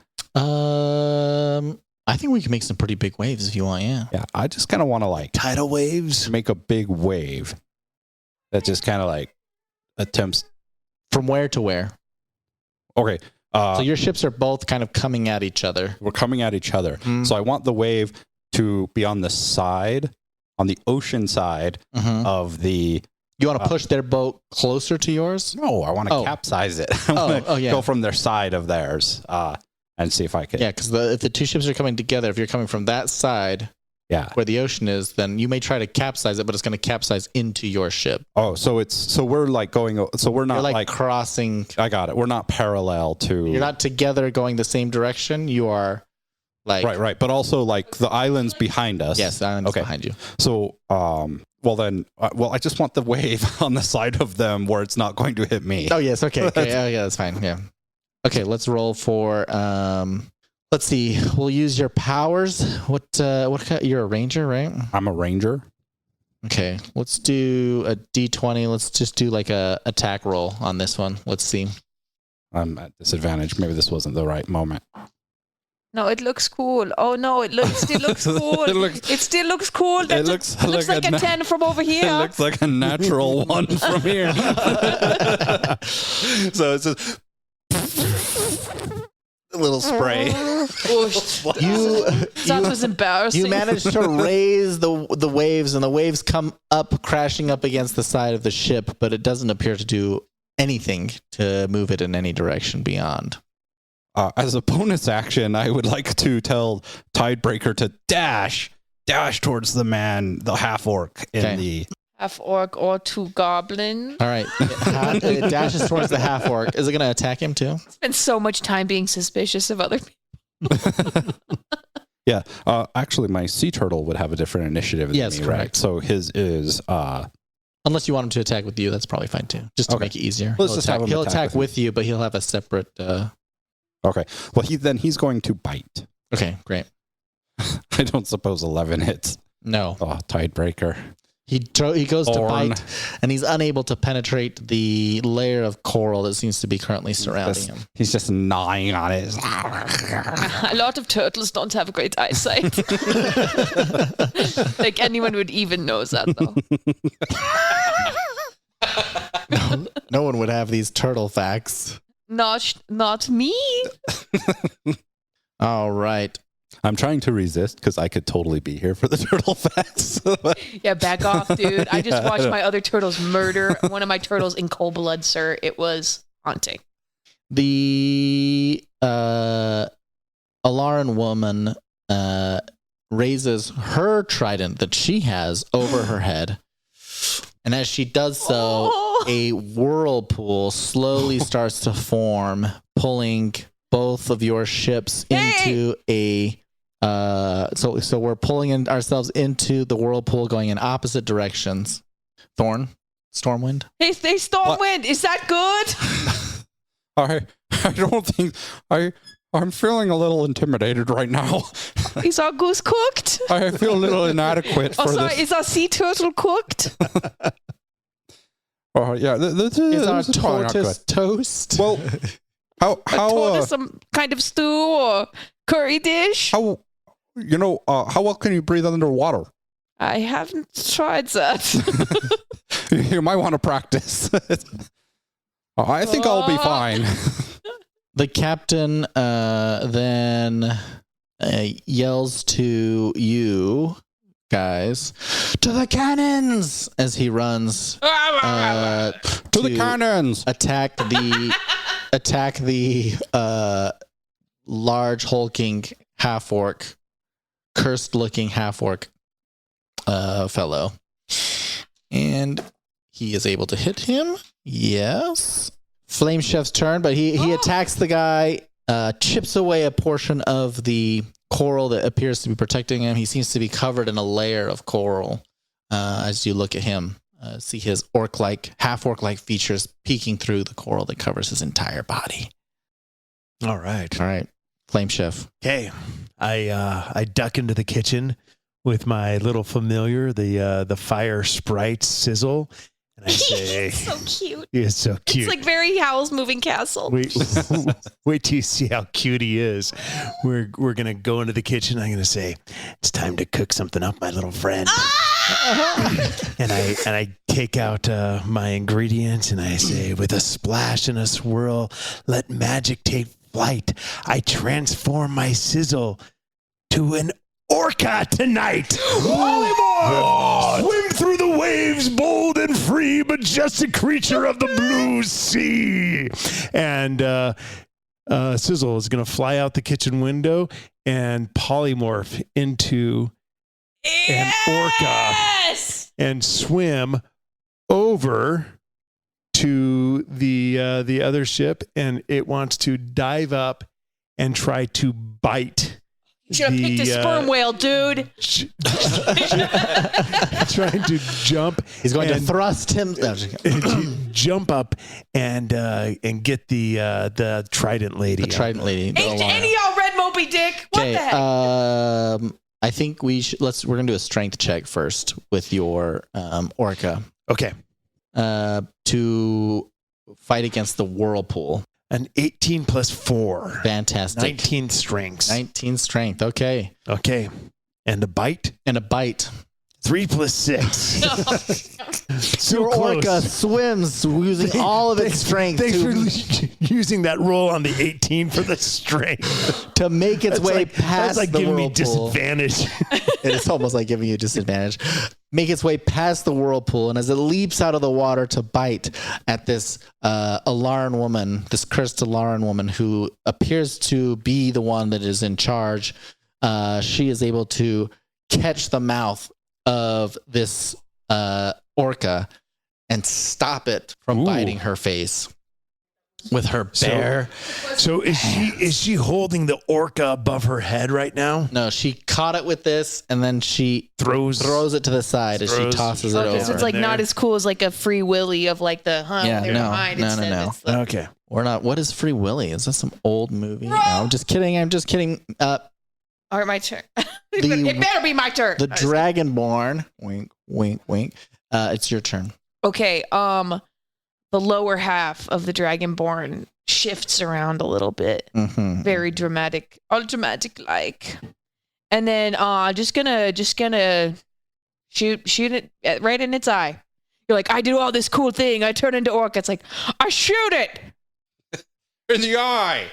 [SPEAKER 2] I think we can make some pretty big waves if you want, yeah.
[SPEAKER 5] Yeah, I just kind of want to like
[SPEAKER 3] Tidal waves.
[SPEAKER 5] make a big wave that just kind of like attempts.
[SPEAKER 2] From where to where?
[SPEAKER 5] Okay.
[SPEAKER 2] So your ships are both kind of coming at each other.
[SPEAKER 5] We're coming at each other.
[SPEAKER 2] Mm.
[SPEAKER 5] So I want the wave to be on the side, on the ocean side
[SPEAKER 2] Mm-hmm.
[SPEAKER 5] of the.
[SPEAKER 2] You want to push their boat closer to yours?
[SPEAKER 5] No, I want to
[SPEAKER 2] Oh.
[SPEAKER 5] capsize it. I wanna
[SPEAKER 2] yeah.
[SPEAKER 5] Go from their side of theirs and see if I can.
[SPEAKER 2] Yeah, because if the two ships are coming together, if you're coming from that side
[SPEAKER 5] Yeah.
[SPEAKER 2] where the ocean is, then you may try to capsize it, but it's going to capsize into your ship.
[SPEAKER 5] Oh, so we're like going. So we're not
[SPEAKER 2] You're
[SPEAKER 5] like.
[SPEAKER 2] crossing.
[SPEAKER 5] I got it. We're not parallel to.
[SPEAKER 2] You're not together going the same direction. You are like
[SPEAKER 5] Right. But also like the islands behind us.
[SPEAKER 2] Yes, the island is
[SPEAKER 5] Okay.
[SPEAKER 2] behind you.
[SPEAKER 5] So I just want the wave on the side of them where it's not going to hit me.
[SPEAKER 2] Oh yes, okay. Oh yeah, that's fine. Yeah. Okay, let's roll for let's see. We'll use your powers. What kind, you're a ranger, right?
[SPEAKER 5] I'm a ranger.
[SPEAKER 2] Okay, let's do a D20. Let's just do like a attack roll on this one. Let's see.
[SPEAKER 5] I'm at disadvantage. Maybe this wasn't the right moment.
[SPEAKER 4] No, it looks cool. Oh no, still looks cool. It still looks cool. That
[SPEAKER 5] looks
[SPEAKER 4] looks like a 10 from over here.
[SPEAKER 5] It looks like a natural one from here. So it's just a little spray.
[SPEAKER 4] Oh, that was embarrassing.
[SPEAKER 2] You managed to raise the waves, and the waves come up, crashing up against the side of the ship, but it doesn't appear to do anything to move it in any direction beyond.
[SPEAKER 5] As a bonus action, I would like to tell Tidebreaker to dash towards the half orc in
[SPEAKER 2] Okay.
[SPEAKER 5] the.
[SPEAKER 4] Half orc or 2 goblin.
[SPEAKER 2] All right, it dashes towards the half orc. Is it going to attack him too?
[SPEAKER 4] Spend so much time being suspicious of other people.
[SPEAKER 5] Yeah, actually, my sea turtle would have a different initiative than
[SPEAKER 2] Yes,
[SPEAKER 5] me,
[SPEAKER 2] correct.
[SPEAKER 5] right? So his is.
[SPEAKER 2] Unless you want him to attack with you, that's probably fine too. Just to
[SPEAKER 5] Okay.
[SPEAKER 2] make it easier.
[SPEAKER 5] Let's just have him
[SPEAKER 2] he'll
[SPEAKER 5] attack
[SPEAKER 2] attack with you, but he'll have a separate.
[SPEAKER 5] Okay. Well, he's going to bite.
[SPEAKER 2] Okay, great.
[SPEAKER 5] I don't suppose 11 hits.
[SPEAKER 2] No.
[SPEAKER 5] Oh, Tidebreaker.
[SPEAKER 2] He goes to
[SPEAKER 5] Thorn.
[SPEAKER 2] bite, and he's unable to penetrate the layer of coral that seems to be currently surrounding him.
[SPEAKER 5] He's just gnawing on it.
[SPEAKER 4] A lot of turtles don't have great eyesight. Like anyone would even know that, though.
[SPEAKER 2] No one would have these turtle facts.
[SPEAKER 4] Not me.
[SPEAKER 2] All right.
[SPEAKER 5] I'm trying to resist because I could totally be here for the turtle facts.
[SPEAKER 4] Yeah, back off, dude. I just watched my other turtles murder one of my turtles in cold blood, sir. It was haunting.
[SPEAKER 2] The Alaran woman raises her trident that she has over her head. And as she does so, a whirlpool slowly starts to form, pulling both of your ships into a... So we're pulling ourselves into the whirlpool, going in opposite directions. Thorn, Stormwind.
[SPEAKER 4] Hey, Stormwind, is that good?
[SPEAKER 5] I don't think I'm feeling a little intimidated right now.
[SPEAKER 4] Is our goose cooked?
[SPEAKER 5] I feel a little inadequate for
[SPEAKER 4] sorry,
[SPEAKER 5] this.
[SPEAKER 4] is our sea turtle cooked?
[SPEAKER 5] Oh yeah, this
[SPEAKER 2] Is our
[SPEAKER 5] is probably not
[SPEAKER 2] tortoise
[SPEAKER 5] good.
[SPEAKER 2] toast?
[SPEAKER 5] Well, how
[SPEAKER 4] Tortoise, some kind of stew or curry dish?
[SPEAKER 5] how well can you breathe underwater?
[SPEAKER 4] I haven't tried that.
[SPEAKER 5] You might want to practice. I think I'll be fine.
[SPEAKER 2] The captain then yells to you guys, to the cannons, as he runs
[SPEAKER 5] To the cannons!
[SPEAKER 2] attack the large hulking half-orc, cursed-looking half-orc fellow. And he is able to hit him. Yes. Flame Chef's turn, but he attacks the guy, chips away a portion of the coral that appears to be protecting him. He seems to be covered in a layer of coral as you look at him. See his half-orc-like features peeking through the coral that covers his entire body.
[SPEAKER 3] All right.
[SPEAKER 2] All right. Flame Chef.
[SPEAKER 3] Okay. I duck into the kitchen with my little familiar, the fire sprite Sizzle, and I say,
[SPEAKER 4] so cute.
[SPEAKER 3] "He is so cute."
[SPEAKER 4] It's like very Howl's Moving Castle.
[SPEAKER 3] Wait till you see how cute he is. We're gonna go into the kitchen. I'm gonna say, "It's time to cook something up, my little friend." and I take out my ingredients and I say, "With a splash and a swirl, let magic take flight. I transform my sizzle to an orca tonight. Polymorph! Swim through the waves, bold and free, majestic creature of the blue sea." And Sizzle is going to fly out the kitchen window and polymorph into an orca and swim over to the other ship, and it wants to dive up and try to bite.
[SPEAKER 4] You should have picked a sperm whale, dude.
[SPEAKER 3] Trying to jump.
[SPEAKER 2] He's going to thrust him.
[SPEAKER 3] Jump up and get the trident lady.
[SPEAKER 2] The trident lady.
[SPEAKER 4] Ain't any of y'all Red Moby Dick? What the heck?
[SPEAKER 2] I think we're gonna do a strength check first with your orca.
[SPEAKER 3] Okay.
[SPEAKER 2] To fight against the whirlpool.
[SPEAKER 3] An 18 plus 4.
[SPEAKER 2] Fantastic.
[SPEAKER 3] 19 strengths.
[SPEAKER 2] 19 strength. Okay.
[SPEAKER 3] Okay. And a bite?
[SPEAKER 2] And a bite.
[SPEAKER 3] 3 plus 6. So
[SPEAKER 2] your
[SPEAKER 3] close.
[SPEAKER 2] orca swims using all of its strength
[SPEAKER 3] Thanks for using that roll on the 18 for the strength.
[SPEAKER 2] to make its way past
[SPEAKER 3] that's like
[SPEAKER 2] the
[SPEAKER 3] giving me
[SPEAKER 2] whirlpool.
[SPEAKER 3] disadvantage.
[SPEAKER 2] It is almost like giving you disadvantage. Make its way past the whirlpool, and as it leaps out of the water to bite at this Alaran woman, this cursed Alaran woman who appears to be the one that is in charge, she is able to catch the mouth of this orca and stop it from biting her face with her bare.
[SPEAKER 3] So is she holding the orca above her head right now?
[SPEAKER 2] No, she caught it with this, and then she throws it to the side as she tosses it over.
[SPEAKER 4] So it's like not as cool as like a Free Willy of like the behind.
[SPEAKER 2] No.
[SPEAKER 3] Okay.
[SPEAKER 2] We're not. What is Free Willy? Is this some old movie? No, I'm just kidding.
[SPEAKER 4] All right, my turn. It better be my turn.
[SPEAKER 2] The Dragonborn, wink, Wink, wink. It's your turn.
[SPEAKER 4] Okay, the lower half of the Dragonborn shifts around a little bit.
[SPEAKER 2] Mm-hmm.
[SPEAKER 4] Very dramatic, all dramatic like. And then just gonna shoot it right in its eye. You're like, I do all this cool thing. I turn into orc. It's like, I shoot it
[SPEAKER 5] In the eye.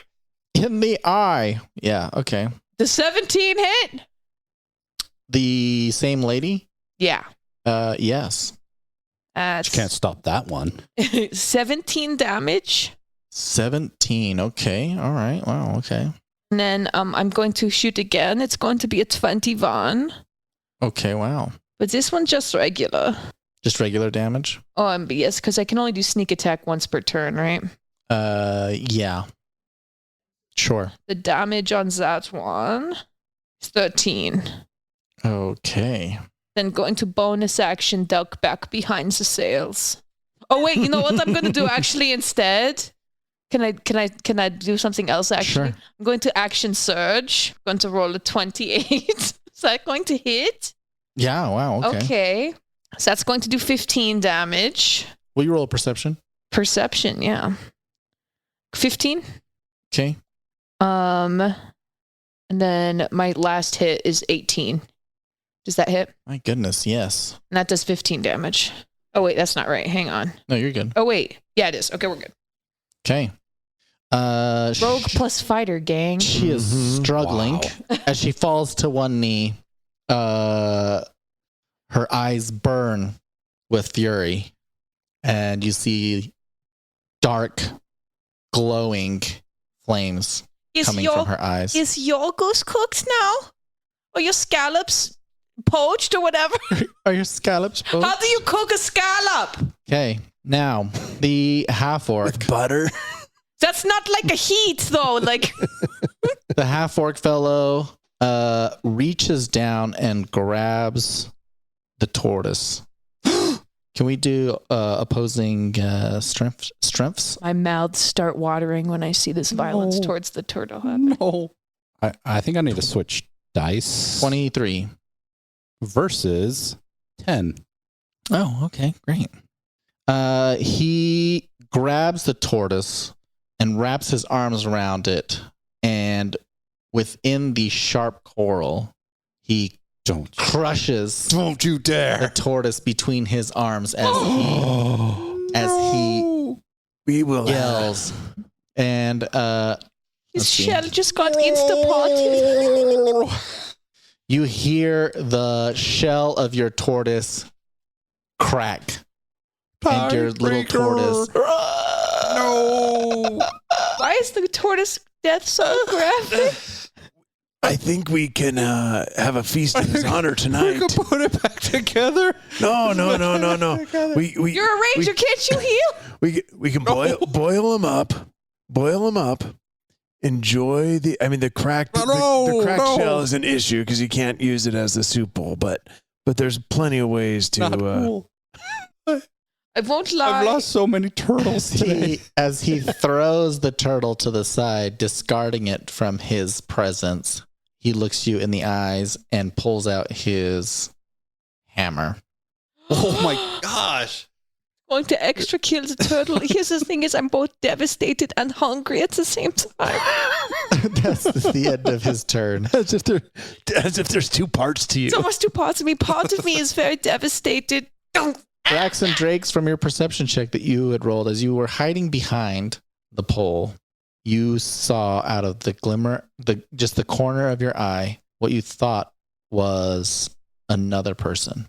[SPEAKER 2] In the eye. Yeah, okay.
[SPEAKER 4] The 17 hit?
[SPEAKER 2] The same lady?
[SPEAKER 4] Yeah.
[SPEAKER 2] Yes.
[SPEAKER 5] You can't stop that one.
[SPEAKER 4] 17 damage.
[SPEAKER 2] 17. Okay. All right. Wow. Okay.
[SPEAKER 4] And then I'm going to shoot again. It's going to be a 21.
[SPEAKER 2] Okay. Wow.
[SPEAKER 4] But this one just regular.
[SPEAKER 2] Just regular damage?
[SPEAKER 4] Yes, because I can only do sneak attack once per turn, right?
[SPEAKER 2] Yeah. Sure.
[SPEAKER 4] The damage on that one is 13.
[SPEAKER 2] Okay.
[SPEAKER 4] Then going to bonus action, duck back behind the sails. Oh wait, you know what I'm going to do actually instead? Can I do something else actually?
[SPEAKER 2] Sure.
[SPEAKER 4] I'm going to action surge. I'm going to roll a 28. Is that going to hit?
[SPEAKER 2] Yeah. Wow. Okay.
[SPEAKER 4] Okay. So that's going to do 15 damage.
[SPEAKER 2] Will you roll a perception?
[SPEAKER 4] Perception, yeah. 15.
[SPEAKER 2] Okay.
[SPEAKER 4] And then my last hit is 18. Does that hit?
[SPEAKER 2] My goodness. Yes.
[SPEAKER 4] And that does 15 damage. Oh wait, that's not right. Hang on.
[SPEAKER 2] No, you're good.
[SPEAKER 4] Oh wait. Yeah, it is. Okay, we're good.
[SPEAKER 2] Okay.
[SPEAKER 4] Rogue plus fighter, gang.
[SPEAKER 2] She is struggling as she falls to one knee. Her eyes burn with fury, and you see dark, glowing flames coming from her eyes.
[SPEAKER 4] Is your goose cooked now? Or your scallops poached or whatever?
[SPEAKER 2] Are your scallops poached?
[SPEAKER 4] How do you cook a scallop?
[SPEAKER 2] Okay, now the half orc.
[SPEAKER 3] With butter.
[SPEAKER 4] That's not like a heat though. Like
[SPEAKER 2] The half orc fellow reaches down and grabs the tortoise. Can we do opposing strengths?
[SPEAKER 4] my mouths start watering when I see this violence towards the turtle happen.
[SPEAKER 5] No. I think I need to switch dice.
[SPEAKER 2] 23.
[SPEAKER 5] Versus 10.
[SPEAKER 2] Oh, okay, great. He grabs the tortoise and wraps his arms around it, and within the sharp coral, he crushes
[SPEAKER 5] Don't you
[SPEAKER 2] the
[SPEAKER 5] dare.
[SPEAKER 2] tortoise between his arms as he
[SPEAKER 3] We will
[SPEAKER 2] yells. And
[SPEAKER 4] His
[SPEAKER 2] let's see.
[SPEAKER 4] shell just got insta-potted.
[SPEAKER 2] You hear the shell of your tortoise crack, and your little tortoise.
[SPEAKER 5] No.
[SPEAKER 4] Why is the tortoise death so graphic?
[SPEAKER 3] I think we can have a feast in his honor
[SPEAKER 5] We
[SPEAKER 3] tonight.
[SPEAKER 5] can put it back together.
[SPEAKER 3] No. We
[SPEAKER 4] You're a ranger, can't you heal?
[SPEAKER 3] we can boil him up. Enjoy the cracked the cracked shell is an issue because you can't use it as the soup bowl, but there's plenty of ways to
[SPEAKER 5] Not cool.
[SPEAKER 4] I won't lie.
[SPEAKER 5] I've lost so many turtles today.
[SPEAKER 2] As he throws the turtle to the side, discarding it from his presence, he looks you in the eyes and pulls out his hammer.
[SPEAKER 5] Oh my gosh.
[SPEAKER 4] Going to extra kill the turtle. Here's the thing is I'm both devastated and hungry at the same time.
[SPEAKER 2] That's the end of his turn.
[SPEAKER 3] as if there's two parts to you.
[SPEAKER 4] It's almost two parts of me. Part of me is very devastated.
[SPEAKER 2] Drax and Drakes, from your perception check that you had rolled, as you were hiding behind the pole, you saw out of the glimmer, just the corner of your eye, what you thought was another person.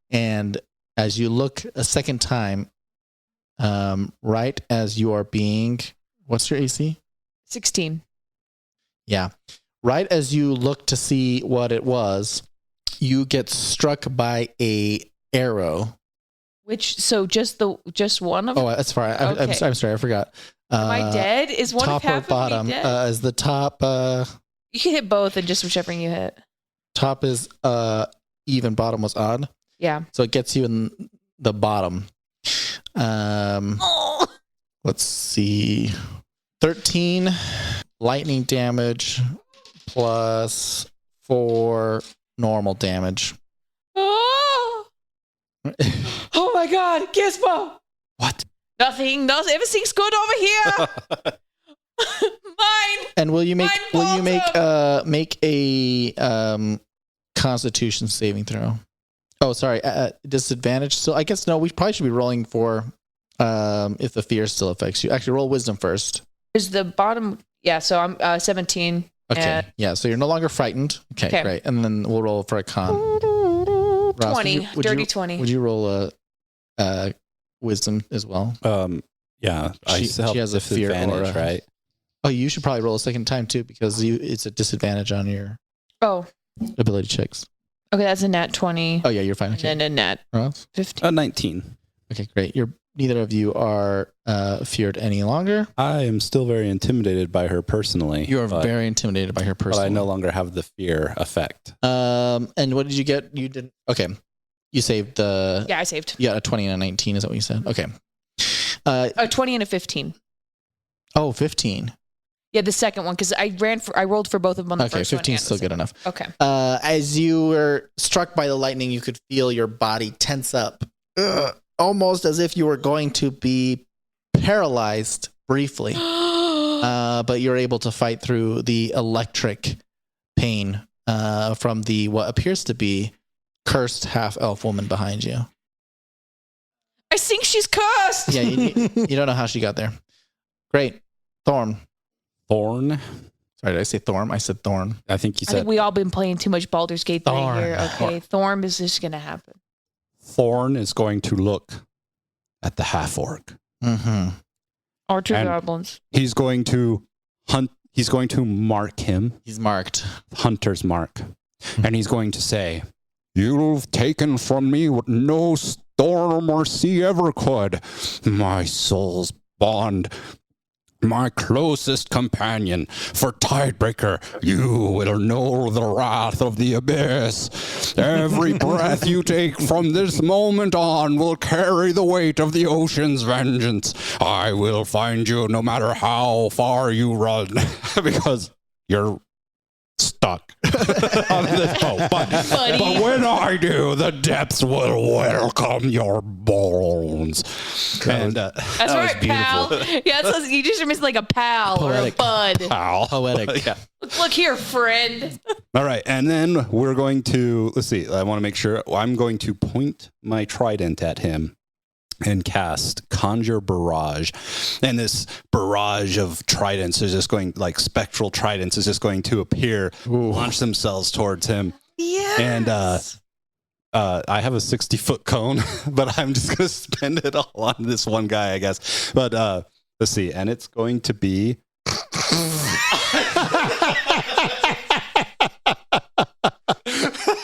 [SPEAKER 2] And as you look a second time, right as you are being, what's your AC?
[SPEAKER 4] 16.
[SPEAKER 2] Yeah. Right as you look to see what it was, you get struck by a arrow.
[SPEAKER 4] So just one of
[SPEAKER 2] Oh, that's fine.
[SPEAKER 4] Okay.
[SPEAKER 2] I'm sorry, I forgot.
[SPEAKER 4] Am I dead? Is one
[SPEAKER 2] top
[SPEAKER 4] of half
[SPEAKER 2] or bottom?
[SPEAKER 4] of me dead?
[SPEAKER 2] Is the top?
[SPEAKER 4] You can hit both and just whichever you hit.
[SPEAKER 2] Top is even. Bottom was odd.
[SPEAKER 4] Yeah.
[SPEAKER 2] So it gets you in the bottom.
[SPEAKER 4] Oh.
[SPEAKER 2] Let's see. 13 lightning damage plus 4 normal damage.
[SPEAKER 4] Oh. Oh my God, Gizmo!
[SPEAKER 3] What?
[SPEAKER 4] Nothing. Everything's good over here. Mine.
[SPEAKER 2] And will you make
[SPEAKER 4] Mine
[SPEAKER 2] a Constitution saving throw? Oh, sorry, disadvantage. So I guess no. We probably should be rolling for if the fear still affects you. Actually, roll wisdom first.
[SPEAKER 4] Is the bottom? Yeah. So I'm 17.
[SPEAKER 2] Okay. Yeah. So you're no longer frightened. Okay. Great. And then we'll roll for a con.
[SPEAKER 4] 20.
[SPEAKER 2] Ross,
[SPEAKER 4] Dirty 20.
[SPEAKER 2] Would you roll a wisdom as well?
[SPEAKER 5] Yeah.
[SPEAKER 2] She has a fear
[SPEAKER 5] advantage,
[SPEAKER 2] aura.
[SPEAKER 5] right?
[SPEAKER 2] Oh, you should probably roll a second time too because it's a disadvantage on your
[SPEAKER 4] Oh.
[SPEAKER 2] ability checks.
[SPEAKER 4] Okay, that's a nat 20.
[SPEAKER 2] Oh yeah, you're fine. Okay.
[SPEAKER 4] And then a nat
[SPEAKER 2] Ross?
[SPEAKER 4] 15.
[SPEAKER 5] 19.
[SPEAKER 2] Okay, great. Neither of you are feared any longer.
[SPEAKER 5] I am still very intimidated by her personally.
[SPEAKER 2] You are very intimidated by her
[SPEAKER 5] But
[SPEAKER 2] personally.
[SPEAKER 5] I no longer have the fear effect.
[SPEAKER 2] And what did you get? You didn't. Okay, you saved the.
[SPEAKER 4] Yeah, I saved.
[SPEAKER 2] Yeah, a 20 and a 19 is that what you said? Okay.
[SPEAKER 4] A 20 and a 15.
[SPEAKER 2] Oh, 15.
[SPEAKER 4] Yeah, the second one because I rolled for both of them on the
[SPEAKER 2] Okay,
[SPEAKER 4] first one.
[SPEAKER 2] 15 is still good enough.
[SPEAKER 4] Okay.
[SPEAKER 2] As you were struck by the lightning, you could feel your body tense up, almost as if you were going to be paralyzed briefly. But you're able to fight through the electric pain from the what appears to be cursed half-elf woman behind you.
[SPEAKER 4] I think she's cursed.
[SPEAKER 2] Yeah, you don't know how she got there. Great. Thorn.
[SPEAKER 5] Thorn?
[SPEAKER 2] Sorry, did I say Thorn? I said Thorn.
[SPEAKER 5] I think you
[SPEAKER 4] I
[SPEAKER 5] said
[SPEAKER 4] think we all been playing too much Baldur's Gate 3
[SPEAKER 2] Thorn.
[SPEAKER 4] here. Okay, Thorn is just going to happen.
[SPEAKER 5] Thorn is going to look at the half-orc.
[SPEAKER 2] Mm-hmm.
[SPEAKER 4] Or two
[SPEAKER 5] And-
[SPEAKER 4] goblins.
[SPEAKER 5] He's going to hunt. He's going to mark him,
[SPEAKER 2] He's marked.
[SPEAKER 5] hunter's mark. And he's going to say, "You've taken from me what no storm or sea ever could. My soul's bond. My closest companion. For Tidebreaker, you will know the wrath of the abyss. Every breath you take from this moment on will carry the weight of the ocean's vengeance. I will find you no matter how far you run, because you're stuck on this boat. But when I do, the depths will welcome your bones." And
[SPEAKER 4] That's right, pal. Yeah, you just missed like a pal
[SPEAKER 2] Poetic.
[SPEAKER 4] or a bud.
[SPEAKER 5] ow.
[SPEAKER 2] Poetic.
[SPEAKER 5] Yeah.
[SPEAKER 4] Look here, friend.
[SPEAKER 5] All right, and then we're going to, let's see, I want to make sure, I'm going to point my trident at him and cast Conjure Barrage. And this barrage of tridents is just going, like spectral tridents is just going to appear, launch themselves towards him.
[SPEAKER 4] Yes.
[SPEAKER 5] And I have a 60-foot cone, but I'm just going to spend it all on this one guy, I guess. But let's see, and it's going to be...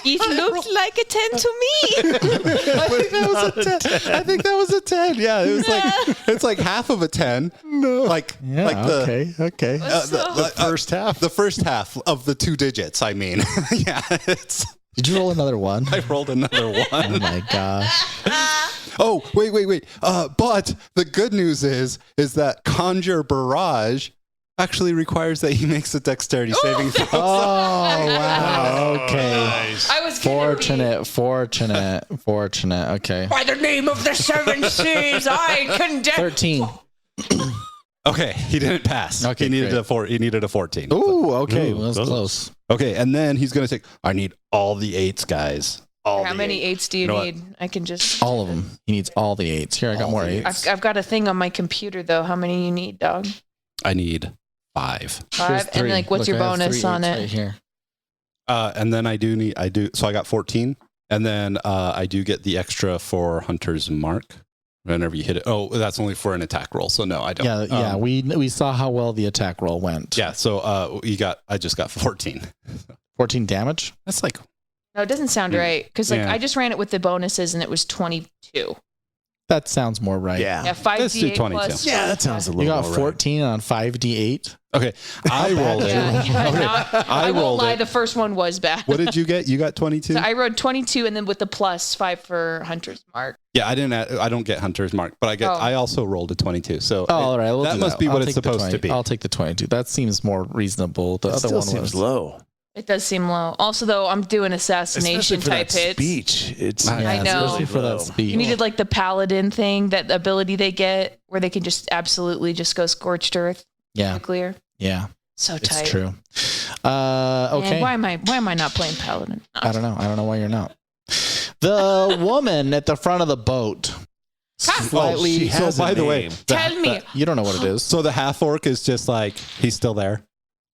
[SPEAKER 4] It looked like a 10 to me.
[SPEAKER 3] I think that was a 10. I think that was a 10. Yeah, it was like it's like half of a 10. No, like the
[SPEAKER 2] okay.
[SPEAKER 3] the first half of the two digits. I mean, yeah.
[SPEAKER 2] Did you roll another one?
[SPEAKER 3] I rolled another one.
[SPEAKER 2] Oh my gosh.
[SPEAKER 3] Oh, wait. But the good news is that Conjure Barrage actually requires that he makes a dexterity saving throw.
[SPEAKER 2] Oh wow. Okay.
[SPEAKER 4] I was gonna
[SPEAKER 2] Fortunate. Okay.
[SPEAKER 4] By the name of the seven seas, I condemn.
[SPEAKER 2] 13.
[SPEAKER 3] Okay, he didn't pass.
[SPEAKER 2] Okay,
[SPEAKER 3] he needed
[SPEAKER 2] great.
[SPEAKER 3] He needed a 14.
[SPEAKER 2] Ooh, okay.
[SPEAKER 3] Ooh,
[SPEAKER 2] Well, that's
[SPEAKER 3] those-
[SPEAKER 2] close.
[SPEAKER 3] Okay, and then he's gonna take. I need all the 8s, guys. All
[SPEAKER 4] How
[SPEAKER 3] the
[SPEAKER 4] many
[SPEAKER 3] 8s.
[SPEAKER 4] eights do you
[SPEAKER 3] know what?
[SPEAKER 4] need? I can just.
[SPEAKER 2] All of them. He needs all the 8s. Here, I got
[SPEAKER 3] All
[SPEAKER 2] more
[SPEAKER 3] the
[SPEAKER 2] 8s.
[SPEAKER 4] I've got a thing on my computer though. How many you need, dog?
[SPEAKER 3] I need 5.
[SPEAKER 2] Here's
[SPEAKER 4] 5. And
[SPEAKER 2] 3.
[SPEAKER 4] like, what's
[SPEAKER 2] Look,
[SPEAKER 4] your
[SPEAKER 2] I have
[SPEAKER 4] bonus
[SPEAKER 2] 3
[SPEAKER 4] on
[SPEAKER 2] 8s
[SPEAKER 4] it?
[SPEAKER 2] Right here.
[SPEAKER 3] And then I do. So I got 14, and then I do get the extra for Hunter's Mark. Whenever you hit it. Oh, that's only for an attack roll. So no, I don't.
[SPEAKER 2] Yeah. We saw how well the attack roll went.
[SPEAKER 3] Yeah. So I just got 14.
[SPEAKER 2] 14 damage.
[SPEAKER 3] That's like.
[SPEAKER 4] No, it doesn't sound right because like
[SPEAKER 3] Yeah.
[SPEAKER 4] I just ran it with the bonuses and it was 22.
[SPEAKER 2] That sounds more right.
[SPEAKER 4] Yeah,
[SPEAKER 3] Let's
[SPEAKER 4] 5d8
[SPEAKER 3] do 22.
[SPEAKER 4] plus.
[SPEAKER 3] Yeah, that sounds a
[SPEAKER 2] You
[SPEAKER 3] little.
[SPEAKER 2] got
[SPEAKER 3] more
[SPEAKER 2] 14 on 5d8.
[SPEAKER 3] Right. Okay, I rolled it.
[SPEAKER 4] Yeah,
[SPEAKER 3] Okay,
[SPEAKER 4] no, I won't
[SPEAKER 3] rolled
[SPEAKER 4] lie.
[SPEAKER 3] it.
[SPEAKER 4] The first one was bad.
[SPEAKER 3] What did you get? You got 22.
[SPEAKER 4] So I rolled 22 and then with the plus 5 for Hunter's Mark.
[SPEAKER 3] Yeah, I didn't. I don't get Hunter's Mark, but I get.
[SPEAKER 4] Oh.
[SPEAKER 3] I also rolled a 22. So
[SPEAKER 2] Oh, all right. We'll
[SPEAKER 3] that
[SPEAKER 2] do
[SPEAKER 3] must be
[SPEAKER 2] I'll
[SPEAKER 3] what it's
[SPEAKER 2] take the
[SPEAKER 3] supposed
[SPEAKER 2] 20.
[SPEAKER 3] to be.
[SPEAKER 2] I'll take the 22. That seems more reasonable. The
[SPEAKER 6] That
[SPEAKER 2] other
[SPEAKER 6] still
[SPEAKER 2] one
[SPEAKER 6] seems
[SPEAKER 2] was
[SPEAKER 6] low.
[SPEAKER 4] It does seem low. Also, though, I'm doing assassination type hits.
[SPEAKER 3] Speech. It's
[SPEAKER 4] I know.
[SPEAKER 2] Especially for that speed.
[SPEAKER 4] You needed like the paladin thing, that ability they get where they can just absolutely just go scorched earth.
[SPEAKER 2] Yeah.
[SPEAKER 4] Nuclear.
[SPEAKER 2] Yeah.
[SPEAKER 4] So tight.
[SPEAKER 2] It's true. Okay.
[SPEAKER 4] And why am I not playing paladin?
[SPEAKER 2] I don't know why you're not. The woman at the front of the boat. Slightly.
[SPEAKER 3] she has
[SPEAKER 5] so by
[SPEAKER 3] a
[SPEAKER 5] the way,
[SPEAKER 3] name.
[SPEAKER 4] Tell me.
[SPEAKER 2] You don't know what it is.
[SPEAKER 5] so the half orc is just like he's still there.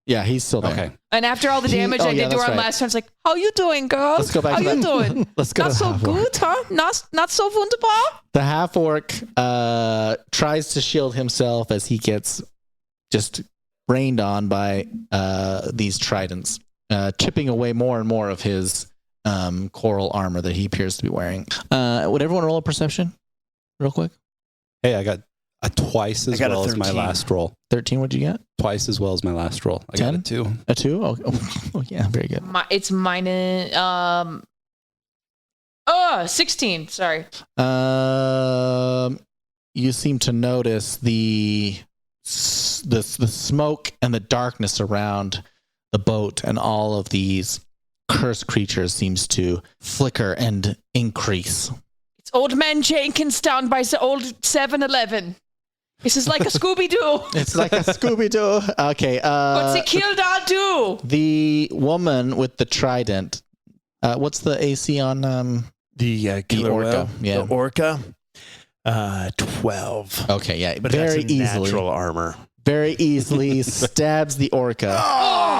[SPEAKER 2] Yeah, he's still there.
[SPEAKER 5] Okay.
[SPEAKER 4] And after all the damage I did to her last time, it's like, how you doing, girl?
[SPEAKER 2] Let's go back
[SPEAKER 4] How
[SPEAKER 2] to
[SPEAKER 4] you
[SPEAKER 2] that.
[SPEAKER 4] doing?
[SPEAKER 2] Let's go
[SPEAKER 4] Not
[SPEAKER 2] to
[SPEAKER 4] so
[SPEAKER 2] the half-orc.
[SPEAKER 4] good, huh? Not so wunderbar?
[SPEAKER 2] The half orc tries to shield himself as he gets just rained on by these tridents, chipping away more and more of his coral armor that he appears to be wearing. Would everyone roll a perception real quick?
[SPEAKER 5] Hey, I got a twice as
[SPEAKER 3] got a
[SPEAKER 5] well as my
[SPEAKER 3] 13.
[SPEAKER 5] last roll.
[SPEAKER 2] 13, what'd you get?
[SPEAKER 5] Twice as well as my last roll. I
[SPEAKER 2] 10?
[SPEAKER 5] got a 2.
[SPEAKER 2] A 2? Oh, yeah, very good.
[SPEAKER 4] It's minus 16. Sorry.
[SPEAKER 2] You seem to notice the smoke and the darkness around the boat, and all of these cursed creatures seems to flicker and increase.
[SPEAKER 4] It's Old Man Jenkins down by the old 7-Eleven. This is like a Scooby-Doo.
[SPEAKER 2] It's like a Scooby-Doo. Okay.
[SPEAKER 4] What's it killed our do?
[SPEAKER 2] The woman with the trident. What's the AC on
[SPEAKER 3] The killer
[SPEAKER 2] orca,
[SPEAKER 3] whale,
[SPEAKER 2] yeah.
[SPEAKER 3] the orca, 12.
[SPEAKER 2] Okay, yeah,
[SPEAKER 3] But
[SPEAKER 2] very
[SPEAKER 3] that's
[SPEAKER 2] easily.
[SPEAKER 3] natural armar.
[SPEAKER 2] Very easily stabs the orca.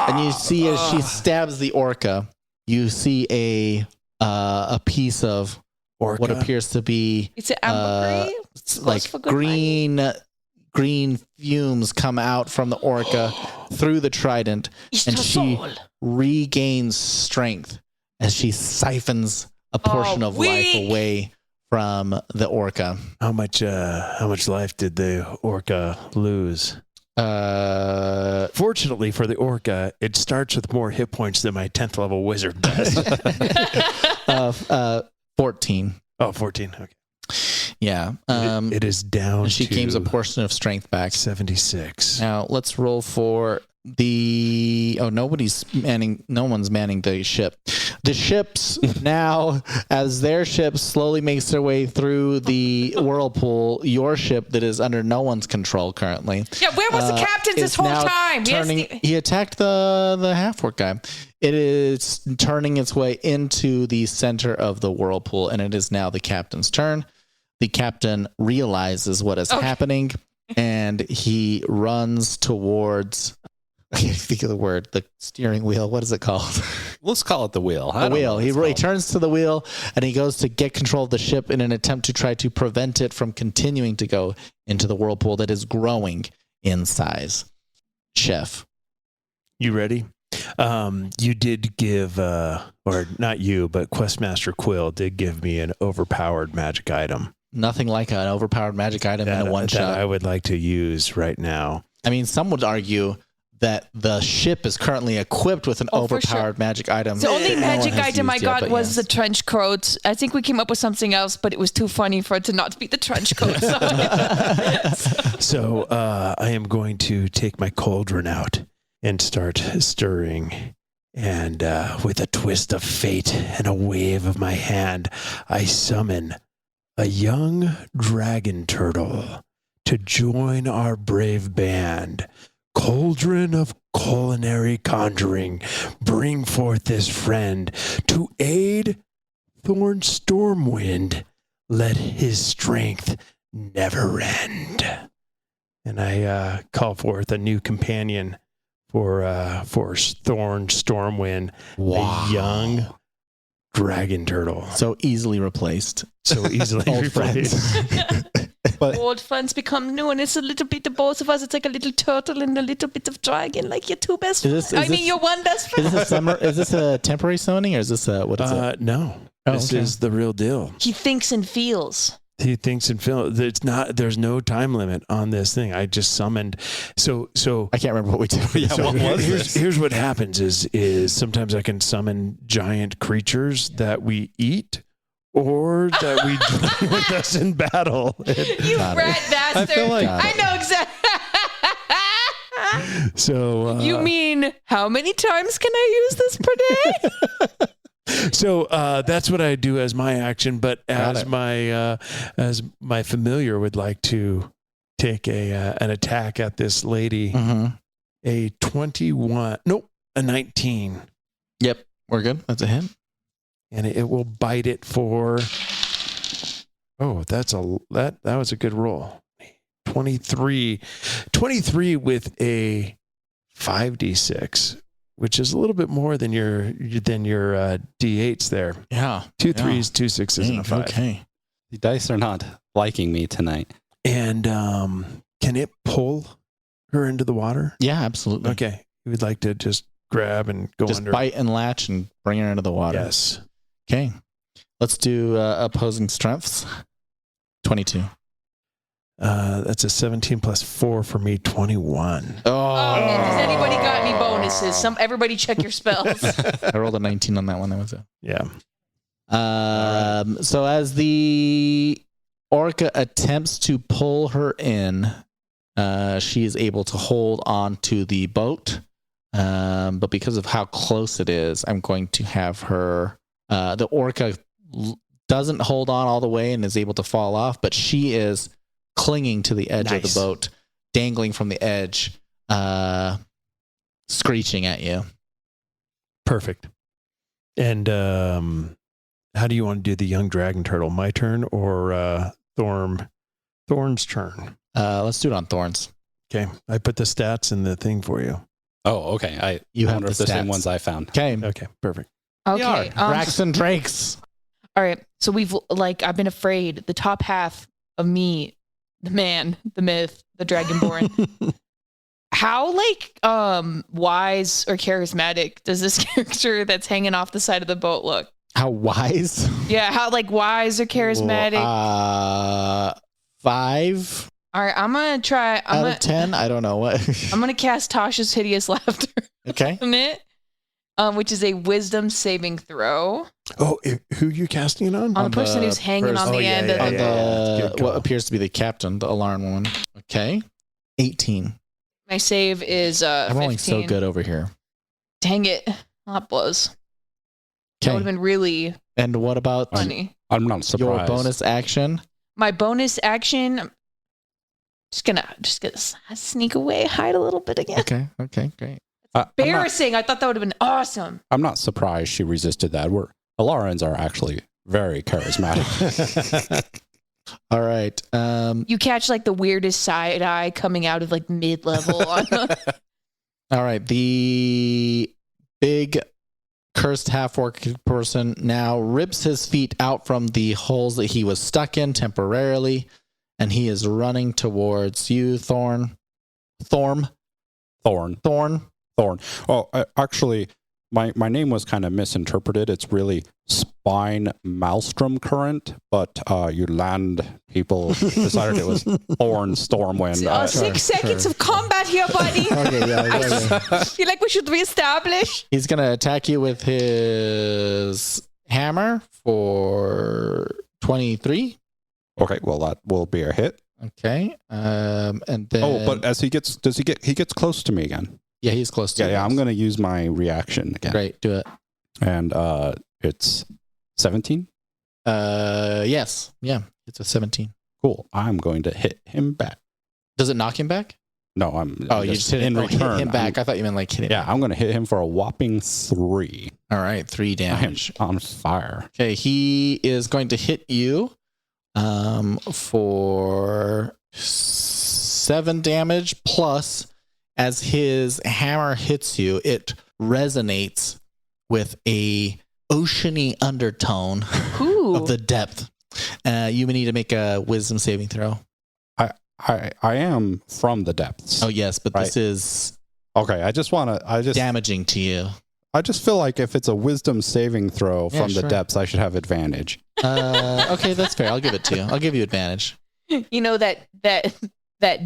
[SPEAKER 2] And you see as she stabs the orca, you see a piece of
[SPEAKER 3] Orca.
[SPEAKER 2] what appears to be
[SPEAKER 4] It's an ambergris.
[SPEAKER 2] like
[SPEAKER 4] for good
[SPEAKER 2] green fumes come out from the orca through the trident, and she regains strength as she siphons a portion of life
[SPEAKER 4] weak.
[SPEAKER 2] away from the orca.
[SPEAKER 3] How much life did the orca lose? Fortunately for the orca, it starts with more hit points than my 10th level wizard does.
[SPEAKER 2] 14.
[SPEAKER 3] Oh, 14. Okay.
[SPEAKER 2] Yeah.
[SPEAKER 3] It is down
[SPEAKER 2] and she
[SPEAKER 3] to
[SPEAKER 2] gains a portion of strength back.
[SPEAKER 3] 76.
[SPEAKER 2] Now let's roll for the. Oh, no one's manning the ship. The ships now, as their ship slowly makes their way through the whirlpool, your ship that is under no one's control currently.
[SPEAKER 4] Yeah, where was the captain this
[SPEAKER 2] is
[SPEAKER 4] whole
[SPEAKER 2] now
[SPEAKER 4] time?
[SPEAKER 2] He attacked the half-orc guy. It is turning its way into the center of the whirlpool, and it is now the captain's turn. The captain realizes what is happening, and he runs towards. I can't think of the word. The steering wheel. What is it called?
[SPEAKER 5] Let's call it the wheel.
[SPEAKER 2] The wheel. He turns to the wheel, and he goes to get control of the ship in an attempt to try to prevent it from continuing to go into the whirlpool that is growing in size. Chef.
[SPEAKER 3] You ready? You did give, or not you, but Questmaster Quill did give me an overpowered magic item.
[SPEAKER 2] Nothing like an overpowered magic item in a one
[SPEAKER 3] that
[SPEAKER 2] shot.
[SPEAKER 3] I would like to use right now.
[SPEAKER 2] I mean, some would argue that the ship is currently equipped with an overpowered magic item.
[SPEAKER 4] The only
[SPEAKER 2] that no one
[SPEAKER 4] magic
[SPEAKER 2] has
[SPEAKER 4] item I
[SPEAKER 2] used yet,
[SPEAKER 4] got
[SPEAKER 2] but
[SPEAKER 4] was
[SPEAKER 2] yes.
[SPEAKER 4] the trench coat. I think we came up with something else, but it was too funny for it to not be the trench coat.
[SPEAKER 3] So I am going to take my cauldron out and start stirring. And with a twist of fate and a wave of my hand, I summon a young dragon turtle to join our brave band. Cauldron of culinary conjuring, bring forth this friend to aid Thorn Stormwind. Let his strength never end. And I call forth a new companion for Thorn Stormwind, a young dragon turtle.
[SPEAKER 2] So easily replaced.
[SPEAKER 3] So easily
[SPEAKER 2] Old
[SPEAKER 3] replaced.
[SPEAKER 5] But
[SPEAKER 4] Old friends become new, and it's a little bit of both of us. It's like a little turtle and a little bit of dragon, like your two best friends. Your one best friend.
[SPEAKER 2] Is this a temporary summoning, or is this a what is it?
[SPEAKER 3] No,
[SPEAKER 2] Oh,
[SPEAKER 3] this
[SPEAKER 2] okay.
[SPEAKER 3] is the real deal.
[SPEAKER 4] He thinks and feels.
[SPEAKER 3] He thinks and feels. It's not. There's no time limit on this thing. I just summoned. So
[SPEAKER 2] I can't remember what we did.
[SPEAKER 3] So here's what happens is sometimes I can summon giant creatures that we eat or that we join with us in battle.
[SPEAKER 4] You rat bastard.
[SPEAKER 5] I feel like-
[SPEAKER 4] I know exactly.
[SPEAKER 3] So
[SPEAKER 4] You mean how many times can I use this per day?
[SPEAKER 3] So that's what I do as my action. But as my familiar would like to take an attack at this lady, a 21, nope, a 19,
[SPEAKER 2] Yep, we're good. That's a hit.
[SPEAKER 3] and it will bite it for. Oh, that was a good roll. 23 with a 5d6. Which is a little bit more than your D8s there.
[SPEAKER 2] Yeah.
[SPEAKER 3] 2 3s, 2 6s, and a 5.
[SPEAKER 2] Okay.
[SPEAKER 5] The dice are not liking me tonight.
[SPEAKER 3] And can it pull her into the water?
[SPEAKER 2] Yeah, absolutely.
[SPEAKER 3] Okay. You would like to just grab and go
[SPEAKER 2] Just
[SPEAKER 3] under.
[SPEAKER 2] bite and latch and bring her into the water.
[SPEAKER 3] Yes.
[SPEAKER 2] Okay. Let's do opposing strengths. 22.
[SPEAKER 3] That's a 17 plus 4 for me, 21.
[SPEAKER 2] Oh.
[SPEAKER 4] Has anybody got any bonuses? Everybody check your spells.
[SPEAKER 2] I rolled a 19 on that one. That was it.
[SPEAKER 3] Yeah.
[SPEAKER 2] So as the orca attempts to pull her in, she is able to hold on to the boat. But because of how close it is, I'm going to have her. The orca doesn't hold on all the way and is able to fall off, but she is clinging to the edge of the boat, dangling from the edge, screeching at you.
[SPEAKER 3] Perfect. And how do you want to do the young dragon turtle? My turn or Thorn's turn?
[SPEAKER 2] Let's do it on Thorns.
[SPEAKER 3] Okay. I put the stats in the thing for you.
[SPEAKER 5] Oh, okay.
[SPEAKER 2] You have
[SPEAKER 5] wonder
[SPEAKER 2] the
[SPEAKER 5] if the same
[SPEAKER 2] stats.
[SPEAKER 5] ones I found.
[SPEAKER 2] Okay.
[SPEAKER 3] Okay. Perfect.
[SPEAKER 4] Okay.
[SPEAKER 2] Braxton Drakes.
[SPEAKER 4] All right. So I've been afraid. The top half of me, the man, the myth, the dragonborn. How wise or charismatic does this character that's hanging off the side of the boat look?
[SPEAKER 2] How wise?
[SPEAKER 4] Yeah, how wise or charismatic?
[SPEAKER 2] 5
[SPEAKER 4] All right, I'm gonna try.
[SPEAKER 2] out of 10. I don't know what.
[SPEAKER 4] I'm gonna cast Tasha's hideous laughter
[SPEAKER 2] Okay.
[SPEAKER 4] on it, which is a wisdom saving throw
[SPEAKER 3] Oh, who are you casting it on?
[SPEAKER 4] on the person who's hanging on the end of
[SPEAKER 2] On
[SPEAKER 3] Good
[SPEAKER 2] the
[SPEAKER 3] call.
[SPEAKER 2] what appears to be the captain, the alarm one. Okay. 18.
[SPEAKER 4] my save is
[SPEAKER 2] I'm
[SPEAKER 4] 15.
[SPEAKER 2] rolling so good over here.
[SPEAKER 4] Dang it, that blows. That would have
[SPEAKER 2] Okay.
[SPEAKER 4] been really
[SPEAKER 2] And what about
[SPEAKER 4] funny.
[SPEAKER 5] I'm not surprised.
[SPEAKER 2] your bonus action?
[SPEAKER 4] My bonus action, I'm just gonna sneak away, hide a little bit again.
[SPEAKER 2] Okay, great.
[SPEAKER 4] Embarrassing. I thought that would have been awesome.
[SPEAKER 5] I'm not surprised she resisted that. Alarans are actually very charismatic.
[SPEAKER 2] All right.
[SPEAKER 4] You catch the weirdest side eye coming out of mid-level.
[SPEAKER 2] All right. The big cursed half-orc person now rips his feet out from the holes that he was stuck in temporarily, and he is running towards you, Thorn.
[SPEAKER 5] Thorn. Oh, actually, my name was kind of misinterpreted. It's really Spine Maelstrom Current, but you land people decided it was Thorn Stormwind.
[SPEAKER 4] 6 seconds of combat here, buddy.
[SPEAKER 2] Okay, yeah.
[SPEAKER 4] I feel like we should reestablish.
[SPEAKER 2] He's going to attack you with his hammer for 23.
[SPEAKER 5] Okay, well that will be a hit.
[SPEAKER 2] Okay. And then
[SPEAKER 5] Oh, but as he gets close to me again.
[SPEAKER 2] yeah, he's close to you.
[SPEAKER 5] Yeah, I'm going to use my reaction again.
[SPEAKER 2] Great, do it.
[SPEAKER 5] And it's 17.
[SPEAKER 2] Yes. Yeah, it's a 17.
[SPEAKER 5] Cool. I'm going to hit him back.
[SPEAKER 2] Does it knock him back?
[SPEAKER 5] No, I'm
[SPEAKER 2] Oh, you just hit
[SPEAKER 5] in
[SPEAKER 2] him,
[SPEAKER 5] return.
[SPEAKER 2] hit him back. I thought you meant hit him.
[SPEAKER 5] Yeah, I'm going to hit him for a whopping 3.
[SPEAKER 2] All right, 3
[SPEAKER 5] I am
[SPEAKER 2] damage.
[SPEAKER 5] on fire.
[SPEAKER 2] Okay, he is going to hit you for 7 damage plus as his hammer hits you, it resonates with a oceany undertone
[SPEAKER 4] Ooh.
[SPEAKER 2] of the depth. You may need to make a wisdom saving throw.
[SPEAKER 5] I am from the depths.
[SPEAKER 2] Oh yes, but this
[SPEAKER 5] Right.
[SPEAKER 2] is
[SPEAKER 5] Okay, I just
[SPEAKER 2] damaging to you.
[SPEAKER 5] I just feel like if it's a wisdom saving throw
[SPEAKER 2] Yeah,
[SPEAKER 5] from the
[SPEAKER 2] sure.
[SPEAKER 5] depths, I should have advantage.
[SPEAKER 2] Okay, that's fair. I'll give it to you. I'll give you advantage.
[SPEAKER 4] You know that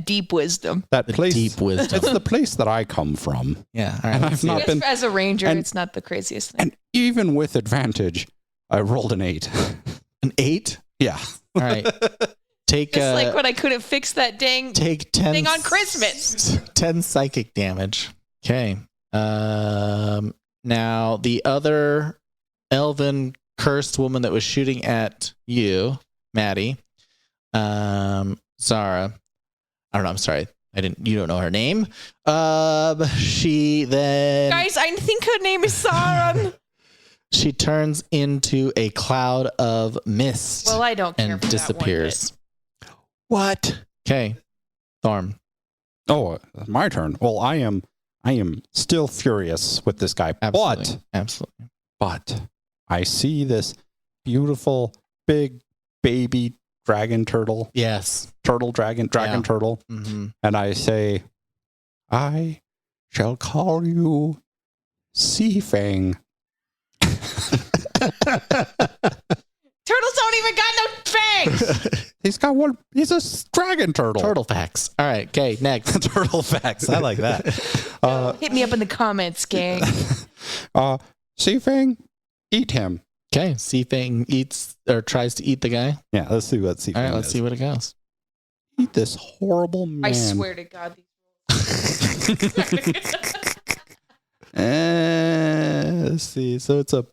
[SPEAKER 4] deep wisdom.
[SPEAKER 5] That
[SPEAKER 2] The
[SPEAKER 5] place,
[SPEAKER 2] deep wisdom.
[SPEAKER 5] it's the place that I come from.
[SPEAKER 2] Yeah. All right.
[SPEAKER 5] And
[SPEAKER 2] let's
[SPEAKER 5] I've
[SPEAKER 2] see.
[SPEAKER 5] not
[SPEAKER 4] Yes,
[SPEAKER 5] been-
[SPEAKER 4] as a ranger,
[SPEAKER 5] and-
[SPEAKER 4] it's not the craziest thing.
[SPEAKER 5] And even with advantage, I rolled an 8.
[SPEAKER 2] An 8.
[SPEAKER 5] Yeah.
[SPEAKER 2] All right. Take
[SPEAKER 4] Just like when I couldn't fix that dang
[SPEAKER 2] take 10
[SPEAKER 4] thing on Christmas.
[SPEAKER 2] 10 psychic damage. Okay. Now the other elven cursed woman that was shooting at you, Maddie, Zara. I don't know. I'm sorry. You don't know her name. She then.
[SPEAKER 4] Guys, I think her name is Saran.
[SPEAKER 2] She turns into a cloud of mist.
[SPEAKER 4] Well, I don't care
[SPEAKER 2] and
[SPEAKER 4] for
[SPEAKER 2] disappears.
[SPEAKER 3] What?
[SPEAKER 2] Okay, Thorm.
[SPEAKER 5] Oh, my turn. Well, I am still furious with this guy.
[SPEAKER 2] Absolutely. Absolutely.
[SPEAKER 5] But I see this beautiful big baby dragon turtle.
[SPEAKER 2] Yes.
[SPEAKER 5] Dragon turtle.
[SPEAKER 2] Mm-hmm.
[SPEAKER 5] And I say, I shall call you Sea Fang.
[SPEAKER 4] Turtles don't even got no fangs.
[SPEAKER 5] He's got one. He's a dragon turtle.
[SPEAKER 2] Turtle facts. All right. Okay. Next.
[SPEAKER 3] Turtle facts. I like that.
[SPEAKER 4] Hit me up in the comments, gang.
[SPEAKER 5] Sea Fang, eat him.
[SPEAKER 2] Okay. Sea Fang eats or tries to eat the guy.
[SPEAKER 5] Yeah, let's see what Sea
[SPEAKER 2] All
[SPEAKER 5] Fang
[SPEAKER 2] right. Let's see what it goes.
[SPEAKER 5] Eat this horrible man.
[SPEAKER 4] I swear to God.
[SPEAKER 5] Let's see. So it's a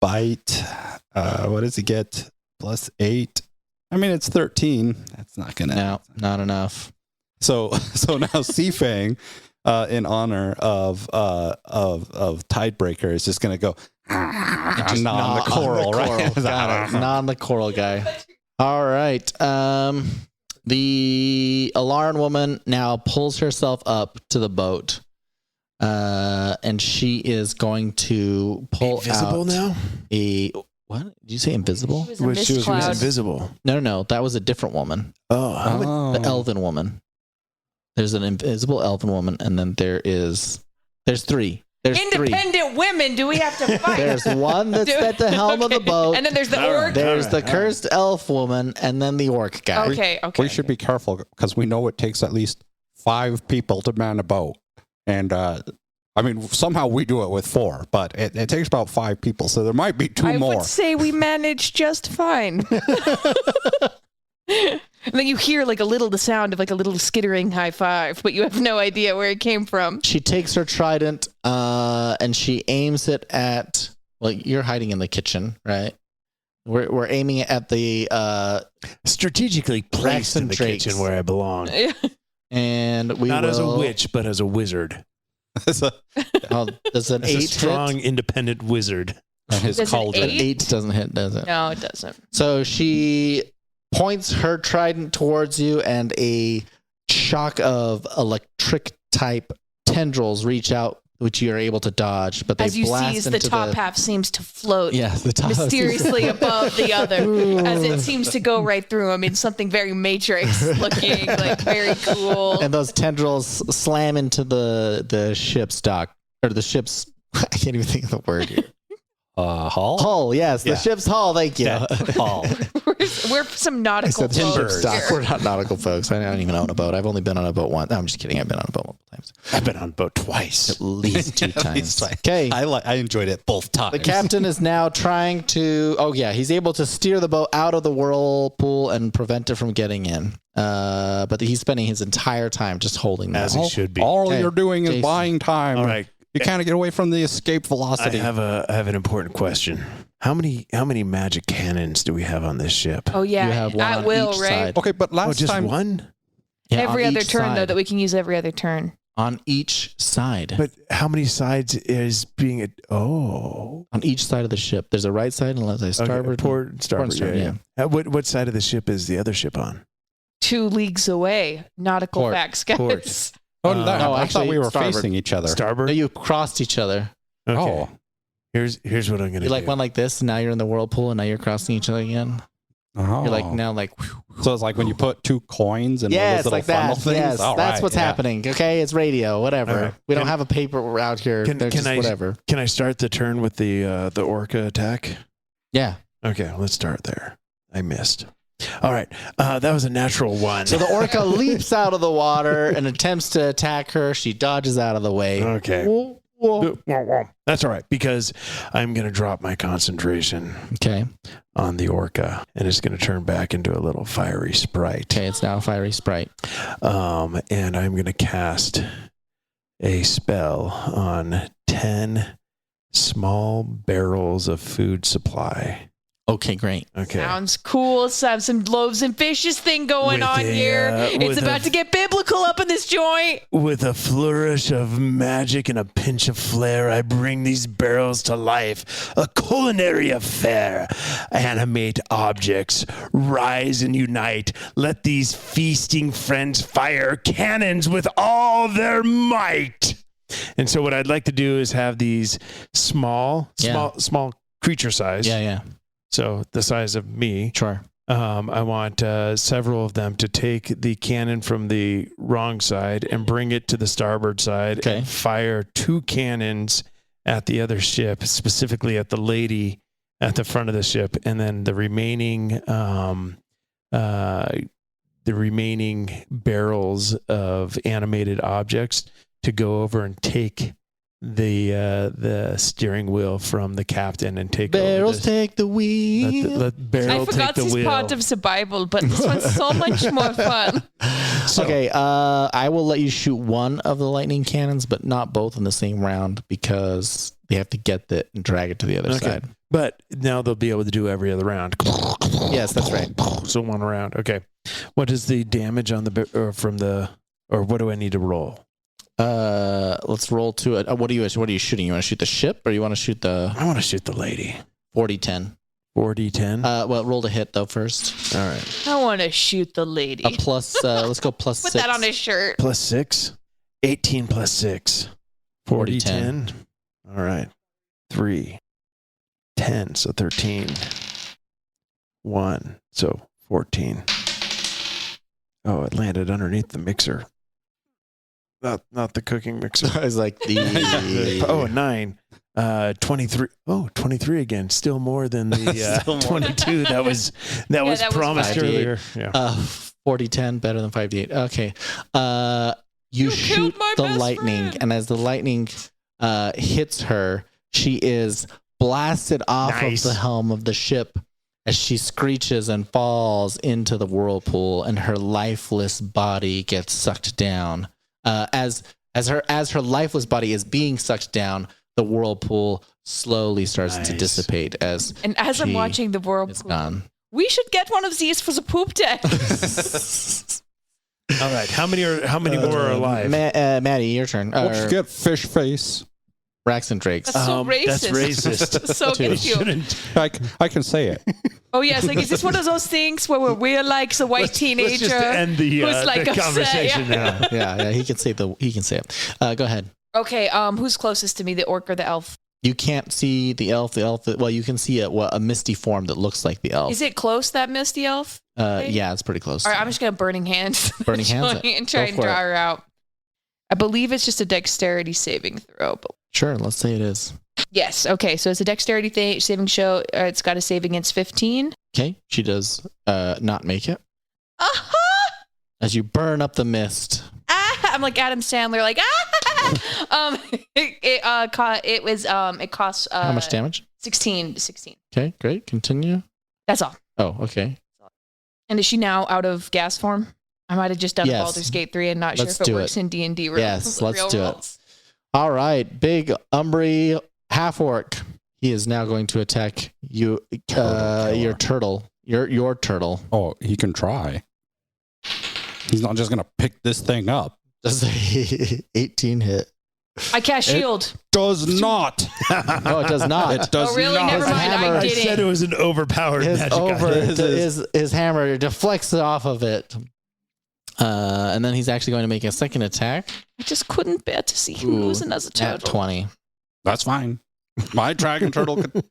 [SPEAKER 5] bite. What does he get? +8. I mean, it's 13. That's not gonna.
[SPEAKER 2] No, not enough.
[SPEAKER 5] So now Sea Fang, in honor of Tidebreaker, is just gonna go
[SPEAKER 2] Just
[SPEAKER 5] gnaw on the coral, right?
[SPEAKER 2] Got it. Gnaw on the coral guy. All right. The Alaran woman now pulls herself up to the boat, and she is going to pull
[SPEAKER 3] Invisible
[SPEAKER 2] out
[SPEAKER 3] now?
[SPEAKER 2] a. What did you say? Invisible?
[SPEAKER 4] She was a mist cloud.
[SPEAKER 3] invisible.
[SPEAKER 2] No. That was a different woman.
[SPEAKER 3] Oh,
[SPEAKER 2] The elven woman. There's an invisible elven woman, and then there's three. There's
[SPEAKER 4] Independent women, do we have to fight?
[SPEAKER 2] There's one that's at the helm of the boat.
[SPEAKER 4] And then there's the orc.
[SPEAKER 2] There's the cursed elf woman, and then the orc guy.
[SPEAKER 4] Okay.
[SPEAKER 5] We should be careful because we know it takes at least 5 people to man a boat, and I mean somehow we do it with 4, but it takes about 5 people, so there might be 2 more.
[SPEAKER 4] I would say we managed just fine. And then you hear the sound of like a little skittering high five, but you have no idea where it came from.
[SPEAKER 2] She takes her trident and she aims it at. Well, you're hiding in the kitchen, right? We're aiming it at the
[SPEAKER 3] strategically placed in the
[SPEAKER 2] Drakes.
[SPEAKER 3] kitchen where I belong.
[SPEAKER 2] and we
[SPEAKER 3] Not
[SPEAKER 2] will,
[SPEAKER 3] as a witch, but as a wizard.
[SPEAKER 2] Does an
[SPEAKER 3] As
[SPEAKER 2] 8
[SPEAKER 3] a strong,
[SPEAKER 2] hit?
[SPEAKER 3] independent wizard.
[SPEAKER 5] And his
[SPEAKER 4] Does an
[SPEAKER 5] cauldron.
[SPEAKER 2] 8 doesn't hit, does it?
[SPEAKER 4] No, it doesn't.
[SPEAKER 2] So she points her trident towards you, and a shock of electric type tendrils reach out, which you are able to dodge. But they
[SPEAKER 4] As you
[SPEAKER 2] blast
[SPEAKER 4] see, as
[SPEAKER 2] into
[SPEAKER 4] the top half seems to float
[SPEAKER 2] the top
[SPEAKER 4] mysteriously above the other, as it seems to go right through. I mean, something very Matrix looking, like very cool.
[SPEAKER 2] And those tendrils slam into the ship's dock, or the ship's. I can't even think of the word here.
[SPEAKER 5] Hull?
[SPEAKER 2] Hull, yes, the ship's hull. Thank you.
[SPEAKER 3] Hull.
[SPEAKER 4] We're some nautical
[SPEAKER 2] Ship's
[SPEAKER 4] folks
[SPEAKER 2] dock.
[SPEAKER 4] here.
[SPEAKER 2] We're not nautical folks. I don't even own a boat. I've only been on a boat once. No, I'm just kidding. I've been on a boat multiple times.
[SPEAKER 3] I've been on a boat twice.
[SPEAKER 2] At least 2
[SPEAKER 5] At least
[SPEAKER 2] times.
[SPEAKER 5] twice.
[SPEAKER 2] Okay.
[SPEAKER 5] I enjoyed it both times.
[SPEAKER 2] The captain is now trying to. Oh yeah, he's able to steer the boat out of the whirlpool and prevent it from getting in. But he's spending his entire time just holding that.
[SPEAKER 3] As he should be.
[SPEAKER 5] All
[SPEAKER 2] Okay,
[SPEAKER 5] you're doing is
[SPEAKER 2] Jason.
[SPEAKER 5] buying time.
[SPEAKER 3] All right.
[SPEAKER 5] You can't get away from the escape
[SPEAKER 3] I
[SPEAKER 5] velocity.
[SPEAKER 3] have an important question. How many magic cannons do we have on this ship?
[SPEAKER 4] Oh yeah,
[SPEAKER 2] You have one
[SPEAKER 4] at
[SPEAKER 2] on
[SPEAKER 4] will,
[SPEAKER 2] each
[SPEAKER 4] right?
[SPEAKER 2] side.
[SPEAKER 5] Okay, but last
[SPEAKER 3] just
[SPEAKER 5] time
[SPEAKER 3] one?
[SPEAKER 2] Yeah,
[SPEAKER 4] Every
[SPEAKER 2] on
[SPEAKER 4] other
[SPEAKER 2] each
[SPEAKER 4] turn though,
[SPEAKER 2] side.
[SPEAKER 4] that we can use every other turn.
[SPEAKER 2] On each side.
[SPEAKER 3] But how many sides is being
[SPEAKER 2] On each side of the ship. There's a right side and a left side. Starboard.
[SPEAKER 3] port, starboard,
[SPEAKER 2] starboard,
[SPEAKER 3] yeah. What side of the ship is the other ship on?
[SPEAKER 4] 2 leagues away. Nautical
[SPEAKER 2] Port.
[SPEAKER 4] facts, guys.
[SPEAKER 3] Port.
[SPEAKER 5] no,
[SPEAKER 2] no,
[SPEAKER 5] I thought
[SPEAKER 2] actually,
[SPEAKER 5] we were
[SPEAKER 2] starboard.
[SPEAKER 5] facing each other.
[SPEAKER 3] Starboard?
[SPEAKER 2] No, you crossed each other.
[SPEAKER 3] Okay.
[SPEAKER 5] Oh.
[SPEAKER 3] Here's what I'm gonna
[SPEAKER 2] You
[SPEAKER 3] do.
[SPEAKER 2] like went like this, and now you're in the whirlpool, and now you're crossing each other again.
[SPEAKER 5] Oh.
[SPEAKER 2] You're like now like.
[SPEAKER 5] So it's like when you put 2 coins in one of
[SPEAKER 2] Yes,
[SPEAKER 5] those little
[SPEAKER 2] like
[SPEAKER 5] funnel
[SPEAKER 2] that.
[SPEAKER 5] things.
[SPEAKER 2] Yes,
[SPEAKER 5] All
[SPEAKER 2] that's
[SPEAKER 5] right,
[SPEAKER 2] what's
[SPEAKER 5] yeah.
[SPEAKER 2] happening. Okay, it's radio, whatever.
[SPEAKER 3] All right.
[SPEAKER 2] We don't have a paper out here.
[SPEAKER 3] Can-
[SPEAKER 2] They're
[SPEAKER 3] can
[SPEAKER 2] just
[SPEAKER 3] I-
[SPEAKER 2] whatever.
[SPEAKER 3] Can I start the turn with the orca attack?
[SPEAKER 2] Yeah.
[SPEAKER 3] Okay, let's start there. I missed. All right, that was a natural 1.
[SPEAKER 2] So the orca leaps out of the water and attempts to attack her. She dodges out of the way.
[SPEAKER 3] Okay. That's all right, because I'm going to drop my concentration
[SPEAKER 2] Okay.
[SPEAKER 3] on the orca, and it's going to turn back into a little fiery sprite.
[SPEAKER 2] Okay, it's now a fiery sprite.
[SPEAKER 3] And I'm going to cast a spell on 10 small barrels of food supply.
[SPEAKER 2] Okay, great.
[SPEAKER 3] Okay.
[SPEAKER 4] Sounds cool. Let's have some loaves and fishes thing going
[SPEAKER 3] With
[SPEAKER 4] on
[SPEAKER 3] a,
[SPEAKER 4] here. It's
[SPEAKER 3] with
[SPEAKER 4] about
[SPEAKER 3] a-
[SPEAKER 4] to get biblical up in this joint.
[SPEAKER 3] With a flourish of magic and a pinch of flair, I bring these barrels to life. A culinary affair. Animate objects. Rise and unite. Let these feasting friends fire cannons with all their might. And so what I'd like to do is have these small creature size.
[SPEAKER 2] Yeah.
[SPEAKER 3] So the size of me.
[SPEAKER 2] Sure.
[SPEAKER 3] I want several of them to take the cannon from the wrong side and bring it to the starboard side
[SPEAKER 2] Okay.
[SPEAKER 3] and fire 2 cannons at the other ship, specifically at the lady at the front of the ship, and then the remaining barrels of animated objects to go over and take the steering wheel from the captain and take
[SPEAKER 2] Barrels
[SPEAKER 3] over
[SPEAKER 2] take the wheel.
[SPEAKER 3] let barrel
[SPEAKER 4] I forgot
[SPEAKER 3] take the
[SPEAKER 4] this
[SPEAKER 3] wheel.
[SPEAKER 4] part of the Bible, but this one's so much more fun.
[SPEAKER 2] Okay, I will let you shoot one of the lightning cannons, but not both in the same round because they have to get it and drag it to the other side.
[SPEAKER 3] But now they'll be able to do every other round.
[SPEAKER 2] Yes, that's right.
[SPEAKER 3] So one round. Okay. What is the damage on or what do I need to roll?
[SPEAKER 2] Let's roll to it. What are you shooting? You want to shoot the ship or you want to shoot the
[SPEAKER 3] I want to shoot the lady.
[SPEAKER 2] 40-10?
[SPEAKER 3] 40-10.
[SPEAKER 2] Well, roll to hit though first.
[SPEAKER 3] All right.
[SPEAKER 4] I want to shoot the lady.
[SPEAKER 2] A plus. Let's go plus
[SPEAKER 4] Put
[SPEAKER 2] 6.
[SPEAKER 4] that on his shirt.
[SPEAKER 3] Plus 6. 18 plus 6. 40, 10. All right. 3. 10. So 13. 1. So 14. Oh, it landed underneath the mixer. Not the cooking mixer.
[SPEAKER 2] I was like the.
[SPEAKER 3] Oh, 9. 23. Oh, 23 again. Still more than the
[SPEAKER 2] Still more.
[SPEAKER 3] 22 that was
[SPEAKER 4] that was
[SPEAKER 3] promised
[SPEAKER 2] 5D8.
[SPEAKER 3] earlier. Yeah.
[SPEAKER 2] 40-10 better than 5d8. Okay. You
[SPEAKER 4] killed
[SPEAKER 2] shoot
[SPEAKER 4] my
[SPEAKER 2] the
[SPEAKER 4] best
[SPEAKER 2] lightning,
[SPEAKER 4] friend.
[SPEAKER 2] and as the lightning hits her, she is blasted off
[SPEAKER 3] Nice.
[SPEAKER 2] of the helm of the ship as she screeches and falls into the whirlpool, and her lifeless body gets sucked down. As her lifeless body is being sucked down, the whirlpool slowly starts to
[SPEAKER 3] Nice.
[SPEAKER 2] dissipate as
[SPEAKER 4] And as I'm
[SPEAKER 2] she
[SPEAKER 4] watching the
[SPEAKER 2] it's
[SPEAKER 4] whirlpool,
[SPEAKER 2] gone.
[SPEAKER 4] we should get one of these for the poop deck.
[SPEAKER 3] All right. How many more are alive?
[SPEAKER 2] Maddie, your turn.
[SPEAKER 5] What you get, fish face?
[SPEAKER 2] Braxton Drakes.
[SPEAKER 4] That's so racist.
[SPEAKER 3] That's racist.
[SPEAKER 4] So
[SPEAKER 2] Two.
[SPEAKER 4] confused.
[SPEAKER 3] Shouldn't.
[SPEAKER 5] I can say it.
[SPEAKER 4] Oh yes, like is this one of those things where we're like the white teenager
[SPEAKER 3] Let's just end the
[SPEAKER 4] who's like
[SPEAKER 3] the
[SPEAKER 4] upset,
[SPEAKER 3] conversation
[SPEAKER 4] yeah.
[SPEAKER 3] now.
[SPEAKER 2] yeah, he can say it. Go ahead.
[SPEAKER 4] Okay, who's closest to me, the orc or the elf?
[SPEAKER 2] You can't see the elf. Well, you can see a misty form that looks like the elf.
[SPEAKER 4] Is it close, that misty elf?
[SPEAKER 2] Yeah, it's pretty close.
[SPEAKER 4] All right, I'm just gonna burning hands.
[SPEAKER 2] Burning hands it.
[SPEAKER 4] and try
[SPEAKER 2] Go
[SPEAKER 4] and
[SPEAKER 2] for
[SPEAKER 4] draw
[SPEAKER 2] it.
[SPEAKER 4] her out. I believe it's just a dexterity saving throw. But
[SPEAKER 2] Sure, let's say it is.
[SPEAKER 4] yes, okay, so it's a dexterity saving show. It's got a save against 15.
[SPEAKER 2] Okay, she does not make it
[SPEAKER 4] Uh-huh!
[SPEAKER 2] as you burn up the mist.
[SPEAKER 4] Ah! I'm like Adam Sandler, like it costs
[SPEAKER 2] How much damage?
[SPEAKER 4] 16.
[SPEAKER 2] Okay, great. Continue.
[SPEAKER 4] That's all.
[SPEAKER 2] Oh, okay.
[SPEAKER 4] And is she now out of gas form? I might have just done
[SPEAKER 2] Yes.
[SPEAKER 4] Baldur's Gate 3 and not
[SPEAKER 2] Let's
[SPEAKER 4] sure if it
[SPEAKER 2] do
[SPEAKER 4] works
[SPEAKER 2] it.
[SPEAKER 4] in D&D rules.
[SPEAKER 2] Yes, let's
[SPEAKER 4] real
[SPEAKER 2] do it.
[SPEAKER 4] rules.
[SPEAKER 2] All right, big Umbry half orc. He is now going to attack you. Your turtle. Your turtle.
[SPEAKER 5] Oh, he can try. He's not just gonna pick this thing up.
[SPEAKER 2] Does a 18 hit?
[SPEAKER 4] I cast shield.
[SPEAKER 5] Does not.
[SPEAKER 2] No, it does not.
[SPEAKER 5] It does
[SPEAKER 4] Oh, really?
[SPEAKER 5] not.
[SPEAKER 4] Never mind.
[SPEAKER 2] hammer.
[SPEAKER 4] I
[SPEAKER 3] I
[SPEAKER 4] did
[SPEAKER 3] said
[SPEAKER 4] it.
[SPEAKER 3] it was an overpowered
[SPEAKER 2] His
[SPEAKER 3] magic
[SPEAKER 2] over
[SPEAKER 3] item.
[SPEAKER 2] his hammer deflects off of it, and then he's actually going to make a second attack.
[SPEAKER 4] I just couldn't bear to see him losing as a
[SPEAKER 2] Nat
[SPEAKER 4] turtle.
[SPEAKER 2] 20.
[SPEAKER 5] That's fine. My dragon turtle can.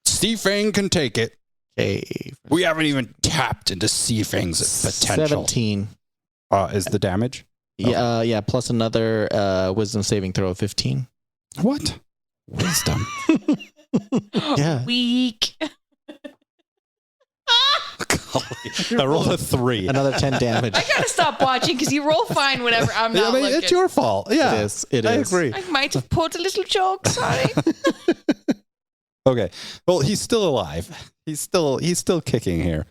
[SPEAKER 5] Sea Fang can take it.
[SPEAKER 2] Okay,
[SPEAKER 5] We haven't even tapped into Sea Fang's potential.
[SPEAKER 2] 17.
[SPEAKER 5] Is the damage?
[SPEAKER 2] Yeah, plus another wisdom saving throw of 15.
[SPEAKER 5] What? Wisdom.
[SPEAKER 2] Yeah.
[SPEAKER 4] Weak.
[SPEAKER 5] I rolled a 3.
[SPEAKER 2] Another 10 damage.
[SPEAKER 4] I gotta stop watching because you roll fine whenever I'm
[SPEAKER 5] Yeah,
[SPEAKER 4] not
[SPEAKER 5] I mean,
[SPEAKER 4] looking.
[SPEAKER 5] it's your fault. Yeah,
[SPEAKER 2] It is. It
[SPEAKER 5] I
[SPEAKER 2] is.
[SPEAKER 5] agree.
[SPEAKER 4] I might have put a little joke. Sorry.
[SPEAKER 5] Okay. Well, he's still alive. He's still kicking here.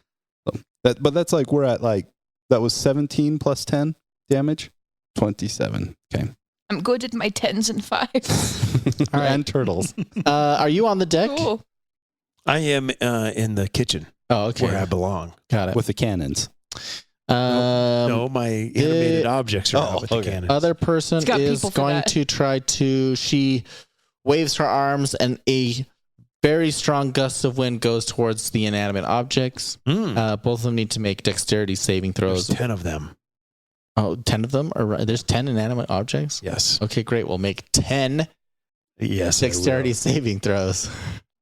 [SPEAKER 5] So but that's like we're at like that was 17 plus 10 damage. 27. Okay.
[SPEAKER 4] I'm good at my 10s and 5s.
[SPEAKER 2] All right.
[SPEAKER 5] And turtles.
[SPEAKER 2] Are you on the deck?
[SPEAKER 4] Cool.
[SPEAKER 3] I am in the kitchen
[SPEAKER 2] Oh, okay.
[SPEAKER 3] where I belong.
[SPEAKER 2] Got it.
[SPEAKER 5] With the cannons.
[SPEAKER 3] No, my animated objects are out with the cannons.
[SPEAKER 2] Other person
[SPEAKER 4] It's got
[SPEAKER 2] is
[SPEAKER 4] people for
[SPEAKER 2] going
[SPEAKER 4] that.
[SPEAKER 2] to try to. She waves her arms, and a very strong gust of wind goes towards the inanimate objects. Both of them need to make dexterity saving
[SPEAKER 3] There's
[SPEAKER 2] throws.
[SPEAKER 3] 10 of them.
[SPEAKER 2] Oh, 10 of them? There's 10 inanimate objects?
[SPEAKER 3] Yes.
[SPEAKER 2] Okay, great. We'll make 10
[SPEAKER 3] Yes. I
[SPEAKER 2] dexterity
[SPEAKER 3] will.
[SPEAKER 2] saving throws.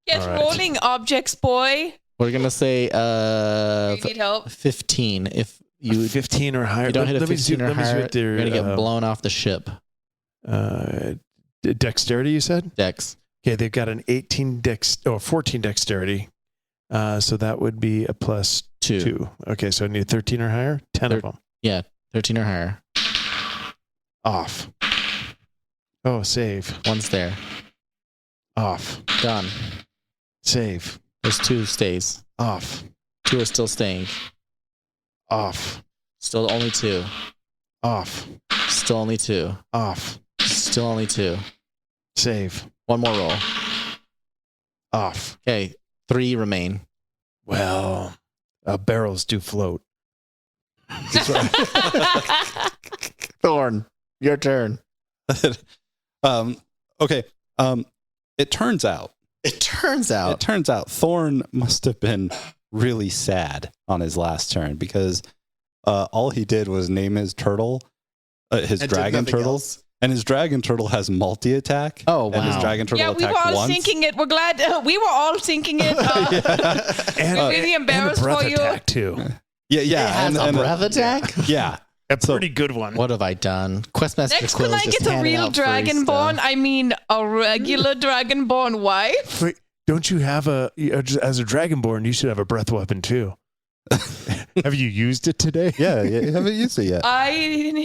[SPEAKER 4] Get
[SPEAKER 3] All right.
[SPEAKER 4] rolling, objects, boy.
[SPEAKER 2] We're going to say
[SPEAKER 4] You need help.
[SPEAKER 2] 15. If you
[SPEAKER 3] 15 or higher.
[SPEAKER 2] you don't hit a
[SPEAKER 3] Let me see-
[SPEAKER 2] 15 or
[SPEAKER 3] let me see
[SPEAKER 2] higher,
[SPEAKER 3] what their,
[SPEAKER 2] you're going to get blown off the ship.
[SPEAKER 3] Dexterity, you said?
[SPEAKER 2] Dex.
[SPEAKER 3] Okay, they've got an 14 dexterity. So that would be a plus 2. Okay, so I need 13 or higher. 10 of them.
[SPEAKER 2] Yeah, 13 or higher.
[SPEAKER 3] Off. Oh, save.
[SPEAKER 2] One's there.
[SPEAKER 3] Off.
[SPEAKER 2] Done.
[SPEAKER 3] Save.
[SPEAKER 2] There's 2 stays.
[SPEAKER 3] Off.
[SPEAKER 2] 2 are still staying.
[SPEAKER 3] Off.
[SPEAKER 2] Still only 2.
[SPEAKER 3] Off.
[SPEAKER 2] Still only 2.
[SPEAKER 3] Off.
[SPEAKER 2] Still only 2.
[SPEAKER 3] Save.
[SPEAKER 2] One more roll.
[SPEAKER 3] Off.
[SPEAKER 2] Okay, 3 remain.
[SPEAKER 3] Well, barrels do float.
[SPEAKER 2] Thorn, your turn.
[SPEAKER 5] Okay. It turns out Thorn must have been really sad on his last turn because all he did was name his turtle, his
[SPEAKER 2] And did
[SPEAKER 5] dragon
[SPEAKER 2] nothing
[SPEAKER 5] turtle,
[SPEAKER 2] else.
[SPEAKER 5] and his dragon turtle has multi-attack.
[SPEAKER 2] Oh,
[SPEAKER 5] And his
[SPEAKER 2] wow.
[SPEAKER 5] dragon turtle
[SPEAKER 4] Yeah, we were
[SPEAKER 5] attacked
[SPEAKER 4] all
[SPEAKER 5] once.
[SPEAKER 4] thinking it. We're glad. We were all thinking it.
[SPEAKER 3] And,
[SPEAKER 4] We're really embarrassed
[SPEAKER 3] and a breath
[SPEAKER 4] for you.
[SPEAKER 3] attack, too.
[SPEAKER 5] Yeah,
[SPEAKER 2] It
[SPEAKER 5] yeah.
[SPEAKER 2] has a breath attack?
[SPEAKER 5] Yeah.
[SPEAKER 3] A pretty good one.
[SPEAKER 2] What have I done? Questmaster
[SPEAKER 4] Next,
[SPEAKER 2] Quill
[SPEAKER 4] when I
[SPEAKER 2] is just
[SPEAKER 4] get a
[SPEAKER 2] handing
[SPEAKER 4] real
[SPEAKER 2] out free
[SPEAKER 4] dragonborn,
[SPEAKER 2] stuff.
[SPEAKER 4] I mean a regular dragonborn wife.
[SPEAKER 3] Wait, don't you have as a dragonborn, you should have a breath weapon, too. Have you used it today?
[SPEAKER 5] Yeah, you haven't used it yet.
[SPEAKER 4] I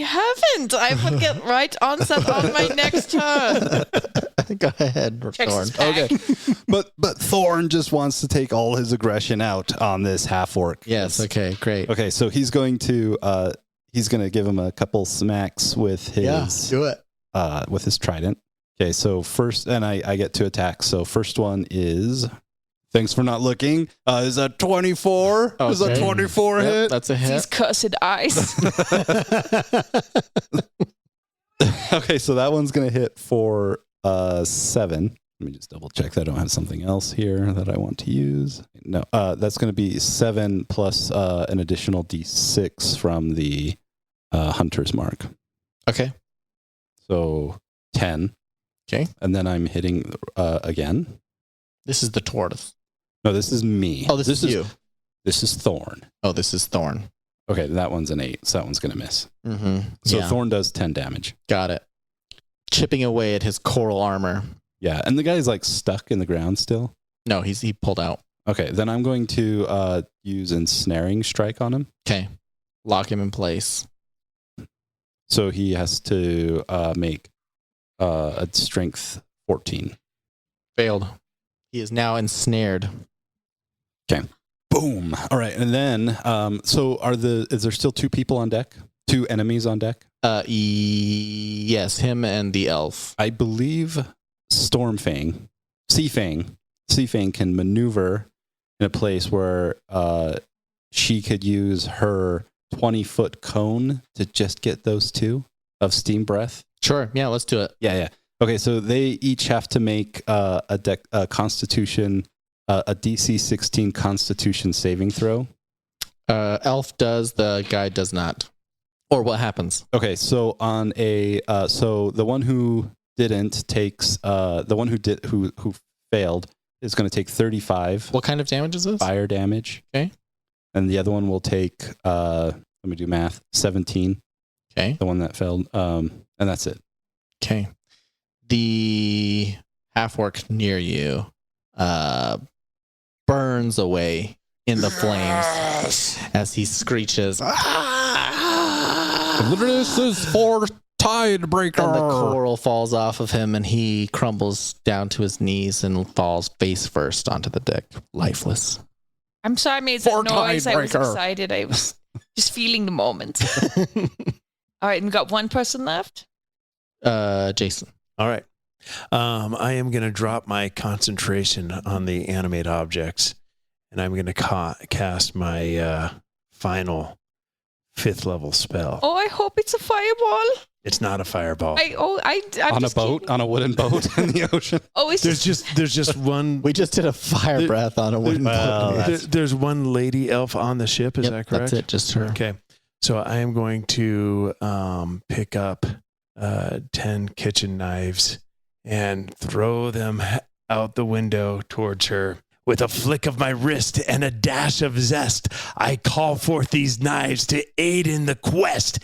[SPEAKER 4] haven't. I will get right on that on my next turn.
[SPEAKER 2] Go ahead,
[SPEAKER 4] Checks
[SPEAKER 2] Thorn.
[SPEAKER 4] his pack.
[SPEAKER 5] Okay. But Thorn just wants to take all his aggression out on this half orc.
[SPEAKER 2] Yes, okay, great.
[SPEAKER 5] Okay, so he's going to give him a couple smacks with his
[SPEAKER 2] do it.
[SPEAKER 5] with his trident. Okay, so first, and I get 2 attacks. So first one is, thanks for not looking, is a 24. Is a
[SPEAKER 2] Okay.
[SPEAKER 5] 24
[SPEAKER 2] Yep,
[SPEAKER 5] hit?
[SPEAKER 2] that's a
[SPEAKER 4] These
[SPEAKER 2] hit.
[SPEAKER 4] cursed eyes.
[SPEAKER 5] Okay, so that one's going to hit for 7. Let me just double check that I don't have something else here that I want to use. No, that's going to be 7 plus an additional d6 from the hunter's mark.
[SPEAKER 2] Okay.
[SPEAKER 5] So 10.
[SPEAKER 2] Okay.
[SPEAKER 5] And then I'm hitting again.
[SPEAKER 2] This is the tortoise.
[SPEAKER 5] No, this is me.
[SPEAKER 2] Oh, this is you.
[SPEAKER 5] This is Thorn.
[SPEAKER 2] Oh, this is Thorn.
[SPEAKER 5] Okay, that one's an 8, so that one's going to miss.
[SPEAKER 2] Mm-hmm.
[SPEAKER 5] So
[SPEAKER 2] Yeah,
[SPEAKER 5] Thorn does 10 damage.
[SPEAKER 2] got it. Chipping away at his coral armor.
[SPEAKER 5] Yeah, and the guy's like stuck in the ground still.
[SPEAKER 2] No, he pulled out.
[SPEAKER 5] Okay, then I'm going to use Ensnaring Strike on him.
[SPEAKER 2] Okay. Lock him in place.
[SPEAKER 5] So he has to make a strength 14.
[SPEAKER 2] Failed. He is now ensnared.
[SPEAKER 5] Boom. All right, and then so is there still 2 people on deck? 2 enemies on deck?
[SPEAKER 2] Yes, him and the elf.
[SPEAKER 5] I believe Stormfang, Seafang can maneuver in a place where she could use her 20-foot cone to just get those 2 of steam breath.
[SPEAKER 2] Sure. Yeah, let's do it.
[SPEAKER 5] Yeah. Okay, so they each have to make a Constitution, a DC 16 Constitution saving throw.
[SPEAKER 2] Elf does, the guy does not. Or what happens?
[SPEAKER 5] Okay, so on so the one who didn't takes the one who failed is going to take 35
[SPEAKER 2] What kind of damage is this?
[SPEAKER 5] fire damage.
[SPEAKER 2] Okay.
[SPEAKER 5] And the other one will take let me do math, 17.
[SPEAKER 2] Okay.
[SPEAKER 5] The one that failed. And that's it.
[SPEAKER 2] Okay. The half orc near you burns away in the flames as he screeches.
[SPEAKER 5] This is for Tidebreaker.
[SPEAKER 2] And the coral falls off of him, and he crumbles down to his knees and falls face first onto the deck, lifeless.
[SPEAKER 4] I'm sorry I made that
[SPEAKER 5] For
[SPEAKER 4] noise. I was
[SPEAKER 5] Tidebreaker.
[SPEAKER 4] excited. I was just feeling the moment. All right, and we got one person left.
[SPEAKER 2] Jason.
[SPEAKER 3] All right. I am going to drop my concentration on the animate objects, and I'm going to cast my final 5th level spell.
[SPEAKER 4] Oh, I hope it's a fireball.
[SPEAKER 3] It's not a fireball.
[SPEAKER 4] I'm
[SPEAKER 5] On a
[SPEAKER 4] just
[SPEAKER 5] boat,
[SPEAKER 4] kidding.
[SPEAKER 5] on a wooden boat in the ocean.
[SPEAKER 4] Oh, it's
[SPEAKER 3] There's just one.
[SPEAKER 2] We just did a fire breath on a wooden boat.
[SPEAKER 3] There's one lady elf on the ship. Is that correct?
[SPEAKER 2] That's it, just her.
[SPEAKER 3] Okay. So I am going to pick up 10 kitchen knives and throw them out the window towards her. With a flick of my wrist and a dash of zest, I call forth these knives to aid in the quest.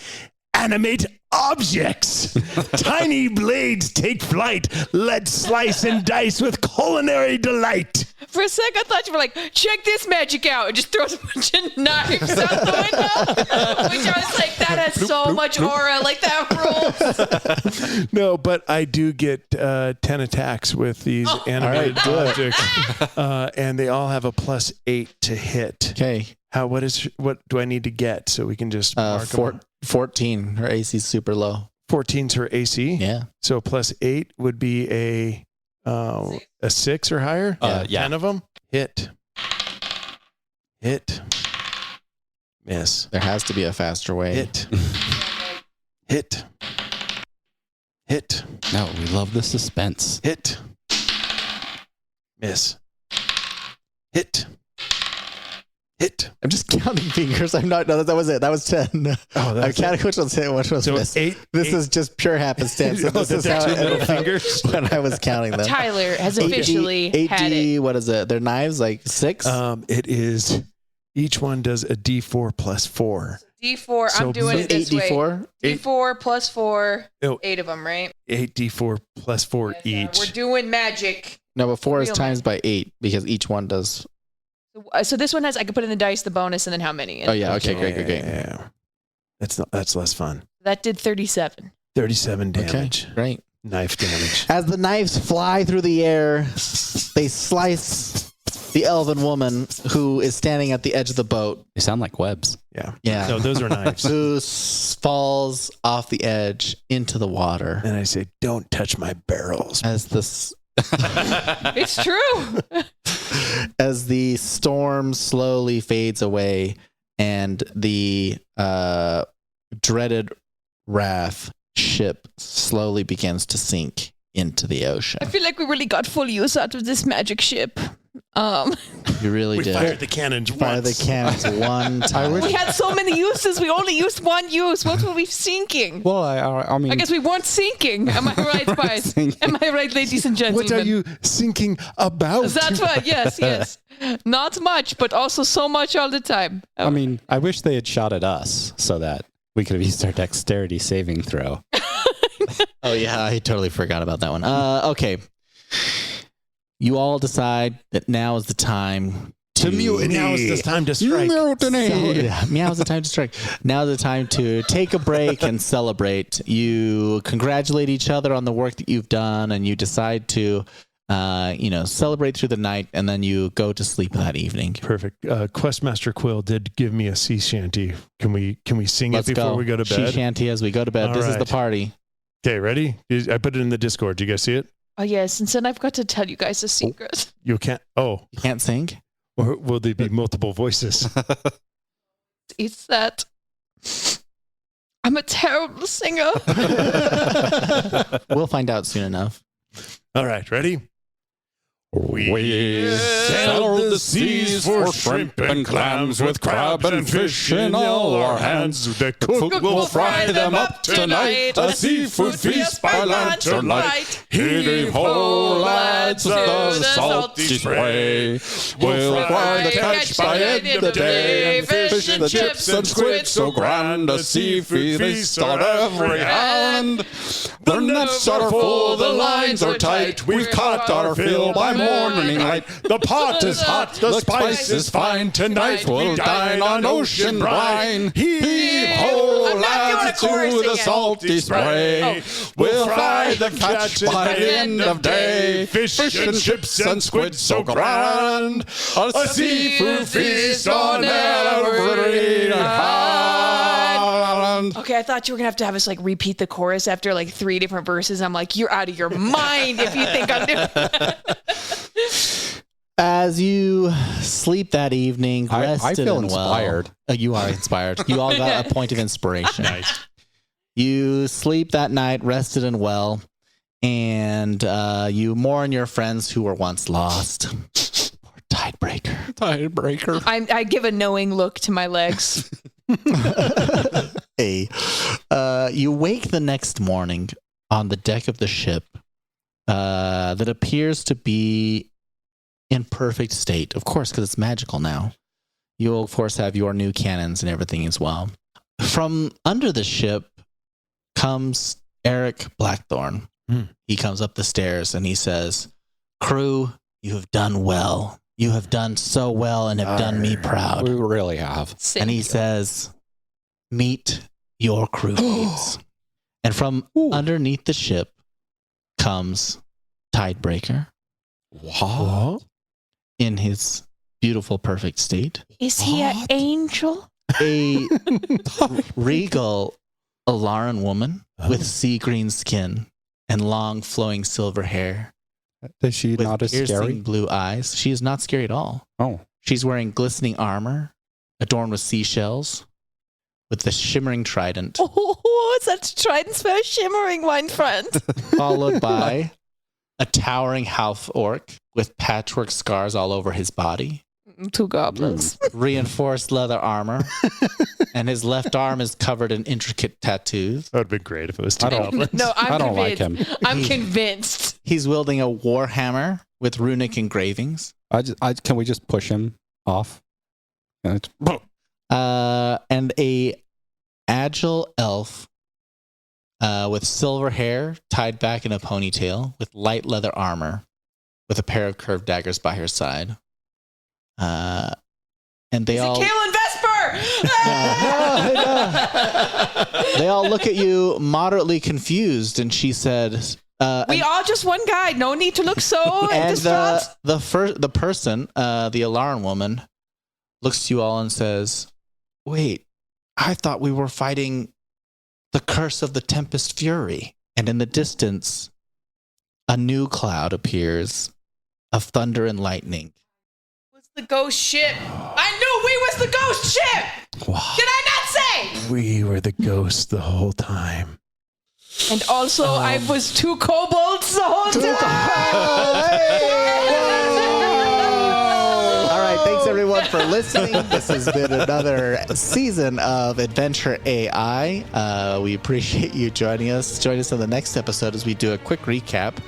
[SPEAKER 3] Animate objects. Tiny blades take flight. Let's slice and dice with culinary delight.
[SPEAKER 4] For a second, I thought you were like, check this magic out, and just throws a bunch of knives out the window. Which I was like, that has so much aura, like that rules.
[SPEAKER 3] No, but I do get 10 attacks with these animated objects, and they all have a +8 to hit.
[SPEAKER 2] Okay.
[SPEAKER 3] What do I need to get so we can just mark them?
[SPEAKER 2] 14. Her AC is super low.
[SPEAKER 3] 14's her AC.
[SPEAKER 2] Yeah.
[SPEAKER 3] So +8 would be a 6 or higher.
[SPEAKER 5] Yeah.
[SPEAKER 3] 10 of them. Hit. Miss.
[SPEAKER 2] There has to be a faster way.
[SPEAKER 3] Hit.
[SPEAKER 5] No, we love the suspense.
[SPEAKER 3] Hit. Miss. Hit.
[SPEAKER 2] I'm just counting fingers. I'm not. No, that was it. That was 10.
[SPEAKER 3] Oh,
[SPEAKER 2] I'm counting which one's hit, which one's
[SPEAKER 3] so
[SPEAKER 2] miss.
[SPEAKER 3] 8.
[SPEAKER 2] This is just pure happenstance. So this is how it ended up
[SPEAKER 3] fingers.
[SPEAKER 2] when I was counting them.
[SPEAKER 4] Tyler has officially
[SPEAKER 2] 8D,
[SPEAKER 4] had it.
[SPEAKER 2] what is it? They're knives, like 6?
[SPEAKER 3] It is. Each one does a D4 +4.
[SPEAKER 4] D4,
[SPEAKER 3] So
[SPEAKER 4] I'm doing it this way.
[SPEAKER 2] 8D4?
[SPEAKER 4] D4 +4,
[SPEAKER 3] Oh.
[SPEAKER 4] 8 of them, right?
[SPEAKER 3] 8 D4 +4 each.
[SPEAKER 4] We're doing magic.
[SPEAKER 2] No, but 4 is
[SPEAKER 4] Real
[SPEAKER 2] times by 8 because each one does.
[SPEAKER 4] So this one has, I can put in the dice, the bonus, and then how many?
[SPEAKER 2] Oh, yeah. Okay, great.
[SPEAKER 3] Yeah. That's less fun.
[SPEAKER 4] That did 37.
[SPEAKER 3] 37 damage.
[SPEAKER 2] Okay, great.
[SPEAKER 3] Knife damage.
[SPEAKER 2] As the knives fly through the air, they slice the elven woman who is standing at the edge of the boat.
[SPEAKER 5] They sound like webs.
[SPEAKER 3] Yeah.
[SPEAKER 2] Yeah.
[SPEAKER 3] No, those are knives.
[SPEAKER 2] Who falls off the edge into the water.
[SPEAKER 3] And I say, don't touch my barrels.
[SPEAKER 2] As this.
[SPEAKER 4] It's true.
[SPEAKER 2] As the storm slowly fades away and the dreaded Wrath ship slowly begins to sink into the ocean.
[SPEAKER 4] I feel like we really got full use out of this magic ship.
[SPEAKER 2] You really
[SPEAKER 3] We
[SPEAKER 2] did.
[SPEAKER 3] fired the cannons
[SPEAKER 2] Fire
[SPEAKER 3] once.
[SPEAKER 2] the cannons one time.
[SPEAKER 4] We had so many uses. We only used one use. What were we sinking?
[SPEAKER 5] Well, I mean,
[SPEAKER 4] I guess we weren't sinking. Am I right, guys?
[SPEAKER 5] sinking.
[SPEAKER 4] Am I right, ladies and gentlemen?
[SPEAKER 3] What are you thinking about?
[SPEAKER 4] That's right. Yes. Not much, but also so much all the time.
[SPEAKER 5] I mean, I wish they had shot at us so that we could have used our dexterity saving throw.
[SPEAKER 2] Oh, yeah. I totally forgot about that one. Okay. You all decide that now is the time to
[SPEAKER 3] mutiny. Now is the time to strike.
[SPEAKER 5] Mutiny.
[SPEAKER 2] Now is the time to strike. Now is the time to take a break and celebrate. You congratulate each other on the work that you've done, and you decide to, celebrate through the night, and then you go to sleep that evening.
[SPEAKER 3] Perfect. Questmaster Quill did give me a sea shanty. Can we sing
[SPEAKER 2] Let's
[SPEAKER 3] it before
[SPEAKER 2] go.
[SPEAKER 3] we go to
[SPEAKER 2] She
[SPEAKER 3] bed?
[SPEAKER 2] shanty as we go to bed.
[SPEAKER 3] All
[SPEAKER 2] This is the
[SPEAKER 3] right.
[SPEAKER 2] party.
[SPEAKER 3] Okay, ready? I put it in the Discord. Do you guys see it?
[SPEAKER 4] Oh, yes. And then I've got to tell you guys a secret.
[SPEAKER 3] You can't. Oh,
[SPEAKER 2] You can't sing?
[SPEAKER 3] or will there be multiple voices?
[SPEAKER 4] It's that I'm a terrible singer.
[SPEAKER 2] We'll find out soon enough.
[SPEAKER 3] All right, ready?
[SPEAKER 5] We sailed the seas for shrimp and clams with crab and fish in all our hands. The cook will fry them up tonight. A seafood feast by lantern light. Heave ho, lads, the salty spray. We'll fry the catch by end of day and fish
[SPEAKER 4] Fish and chips and squid so grand,
[SPEAKER 5] a seafood feast on every hand. The nets are full, the lines are tight. We've caught our fill by morning light. The pot is hot, the spice is fine. Tonight we'll dine on ocean brine. Heave ho, lads, to the salty spray. We'll fry the catch by the end of day. Fish and chips and squid so grand. A seafood feast on every hand.
[SPEAKER 4] Okay, I thought you were gonna have us like repeat the chorus after like 3 different verses. I'm like, you're out of your mind if you think I'm doing.
[SPEAKER 2] As you sleep that evening, rested
[SPEAKER 5] I feel
[SPEAKER 2] and
[SPEAKER 5] inspired.
[SPEAKER 2] well. You are inspired. You all got a point of inspiration.
[SPEAKER 3] Nice.
[SPEAKER 2] You sleep that night, rested and well, and you mourn your friends who were once lost. Poor Tidebreaker.
[SPEAKER 4] I give a knowing look to my legs.
[SPEAKER 2] Hey, you wake the next morning on the deck of the ship that appears to be in perfect state, of course, because it's magical now. You will, of course, have your new cannons and everything as well. From under the ship comes Eric Blackthorn. He comes up the stairs and he says, "Crew, you have done well. You have done so well and have done me proud."
[SPEAKER 5] We really have.
[SPEAKER 2] And he says, "Meet your crewmates." And from underneath the ship comes Tidebreaker
[SPEAKER 5] What?
[SPEAKER 2] in his beautiful, perfect state.
[SPEAKER 4] Is he an angel?
[SPEAKER 2] A regal Alaran woman with sea green skin and long flowing silver hair
[SPEAKER 5] Is she
[SPEAKER 2] with
[SPEAKER 5] not as
[SPEAKER 2] piercing
[SPEAKER 5] scary?
[SPEAKER 2] blue eyes. She is not scary at all.
[SPEAKER 5] Oh.
[SPEAKER 2] She's wearing glistening armor adorned with seashells with the shimmering trident,
[SPEAKER 4] Oh, such trident's very shimmering, my friend.
[SPEAKER 2] followed by a towering half orc with patchwork scars all over his body,
[SPEAKER 4] 2 goblins.
[SPEAKER 2] reinforced leather armor, and his left arm is covered in intricate tattoos.
[SPEAKER 3] That would have been great if it was 2
[SPEAKER 5] I don't-
[SPEAKER 3] goblins.
[SPEAKER 4] No,
[SPEAKER 5] I don't like him.
[SPEAKER 4] I'm convinced.
[SPEAKER 2] He's wielding a war hammer with runic engravings.
[SPEAKER 5] Can we just push him off?
[SPEAKER 2] And a agile elf with silver hair tied back in a ponytail with light leather armor with a pair of curved daggers by her side. And they all
[SPEAKER 4] Kaelin Vesper!
[SPEAKER 2] they all look at you moderately confused, and she said,
[SPEAKER 4] We are just one guy. No need to look so
[SPEAKER 2] and
[SPEAKER 4] distraught.
[SPEAKER 2] the person, the Alaran woman, looks to you all and says, "Wait, I thought we were fighting the curse of the Tempest Fury." And in the distance, a new cloud appears of thunder and lightning.
[SPEAKER 4] Was the ghost ship? I knew we was the ghost ship. Did I not say?
[SPEAKER 3] We were the ghosts the whole time.
[SPEAKER 4] And also, I was 2 kobolds the whole
[SPEAKER 2] All right, thanks everyone for listening. This has been another season of Adventure AI. We appreciate you joining us. Join us in the next episode as we do a quick recap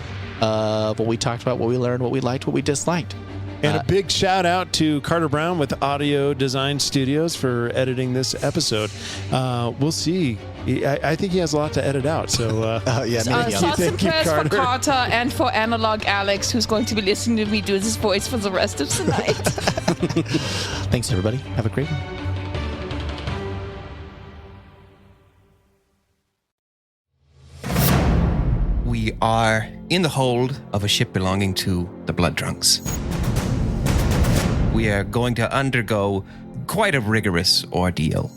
[SPEAKER 2] of what we talked about, what we learned, what we liked, what we disliked.
[SPEAKER 3] And a big shout out to Karter Brown with Audio Design Studios for editing this episode. We'll see. I think he has a lot to edit out. So
[SPEAKER 2] Yeah, maybe.
[SPEAKER 4] Thoughts and
[SPEAKER 3] Thank you,
[SPEAKER 4] prayers for
[SPEAKER 3] Karter.
[SPEAKER 4] Karter and for Analog Alex, who's going to be listening to me do this voice for the rest of the night.
[SPEAKER 2] Thanks, everybody. Have a great one.
[SPEAKER 6] We are in the hold of a ship belonging to the Blood Drunks. We are going to undergo quite a rigorous ordeal.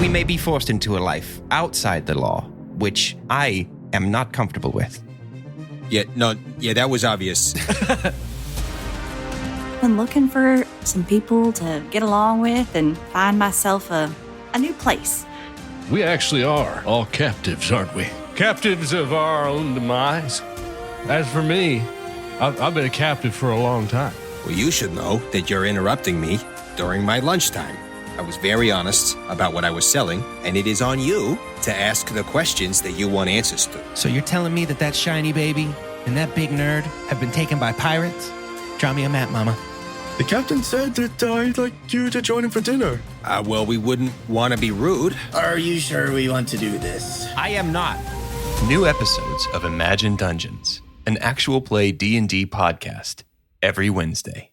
[SPEAKER 6] We may be forced into a life outside the law, which I am not comfortable with.
[SPEAKER 7] Yeah, that was obvious.
[SPEAKER 8] Been looking for some people to get along with and find myself a new place.
[SPEAKER 9] We actually are all captives, aren't we? Captives of our own demise. As for me, I've been a captive for a long time.
[SPEAKER 7] Well, you should know that you're interrupting me during my lunchtime. I was very honest about what I was selling, and it is on you to ask the questions that you want answers to.
[SPEAKER 6] So you're telling me that shiny baby and that big nerd have been taken by pirates? Draw me a map, Mama.
[SPEAKER 10] The captain said that I'd like you to join him for dinner.
[SPEAKER 7] Well, we wouldn't want to be rude.
[SPEAKER 11] Are you sure we want to do this?
[SPEAKER 6] I am not.
[SPEAKER 12] New episodes of Imagine Dungeons, an actual play D&D podcast, every Wednesday.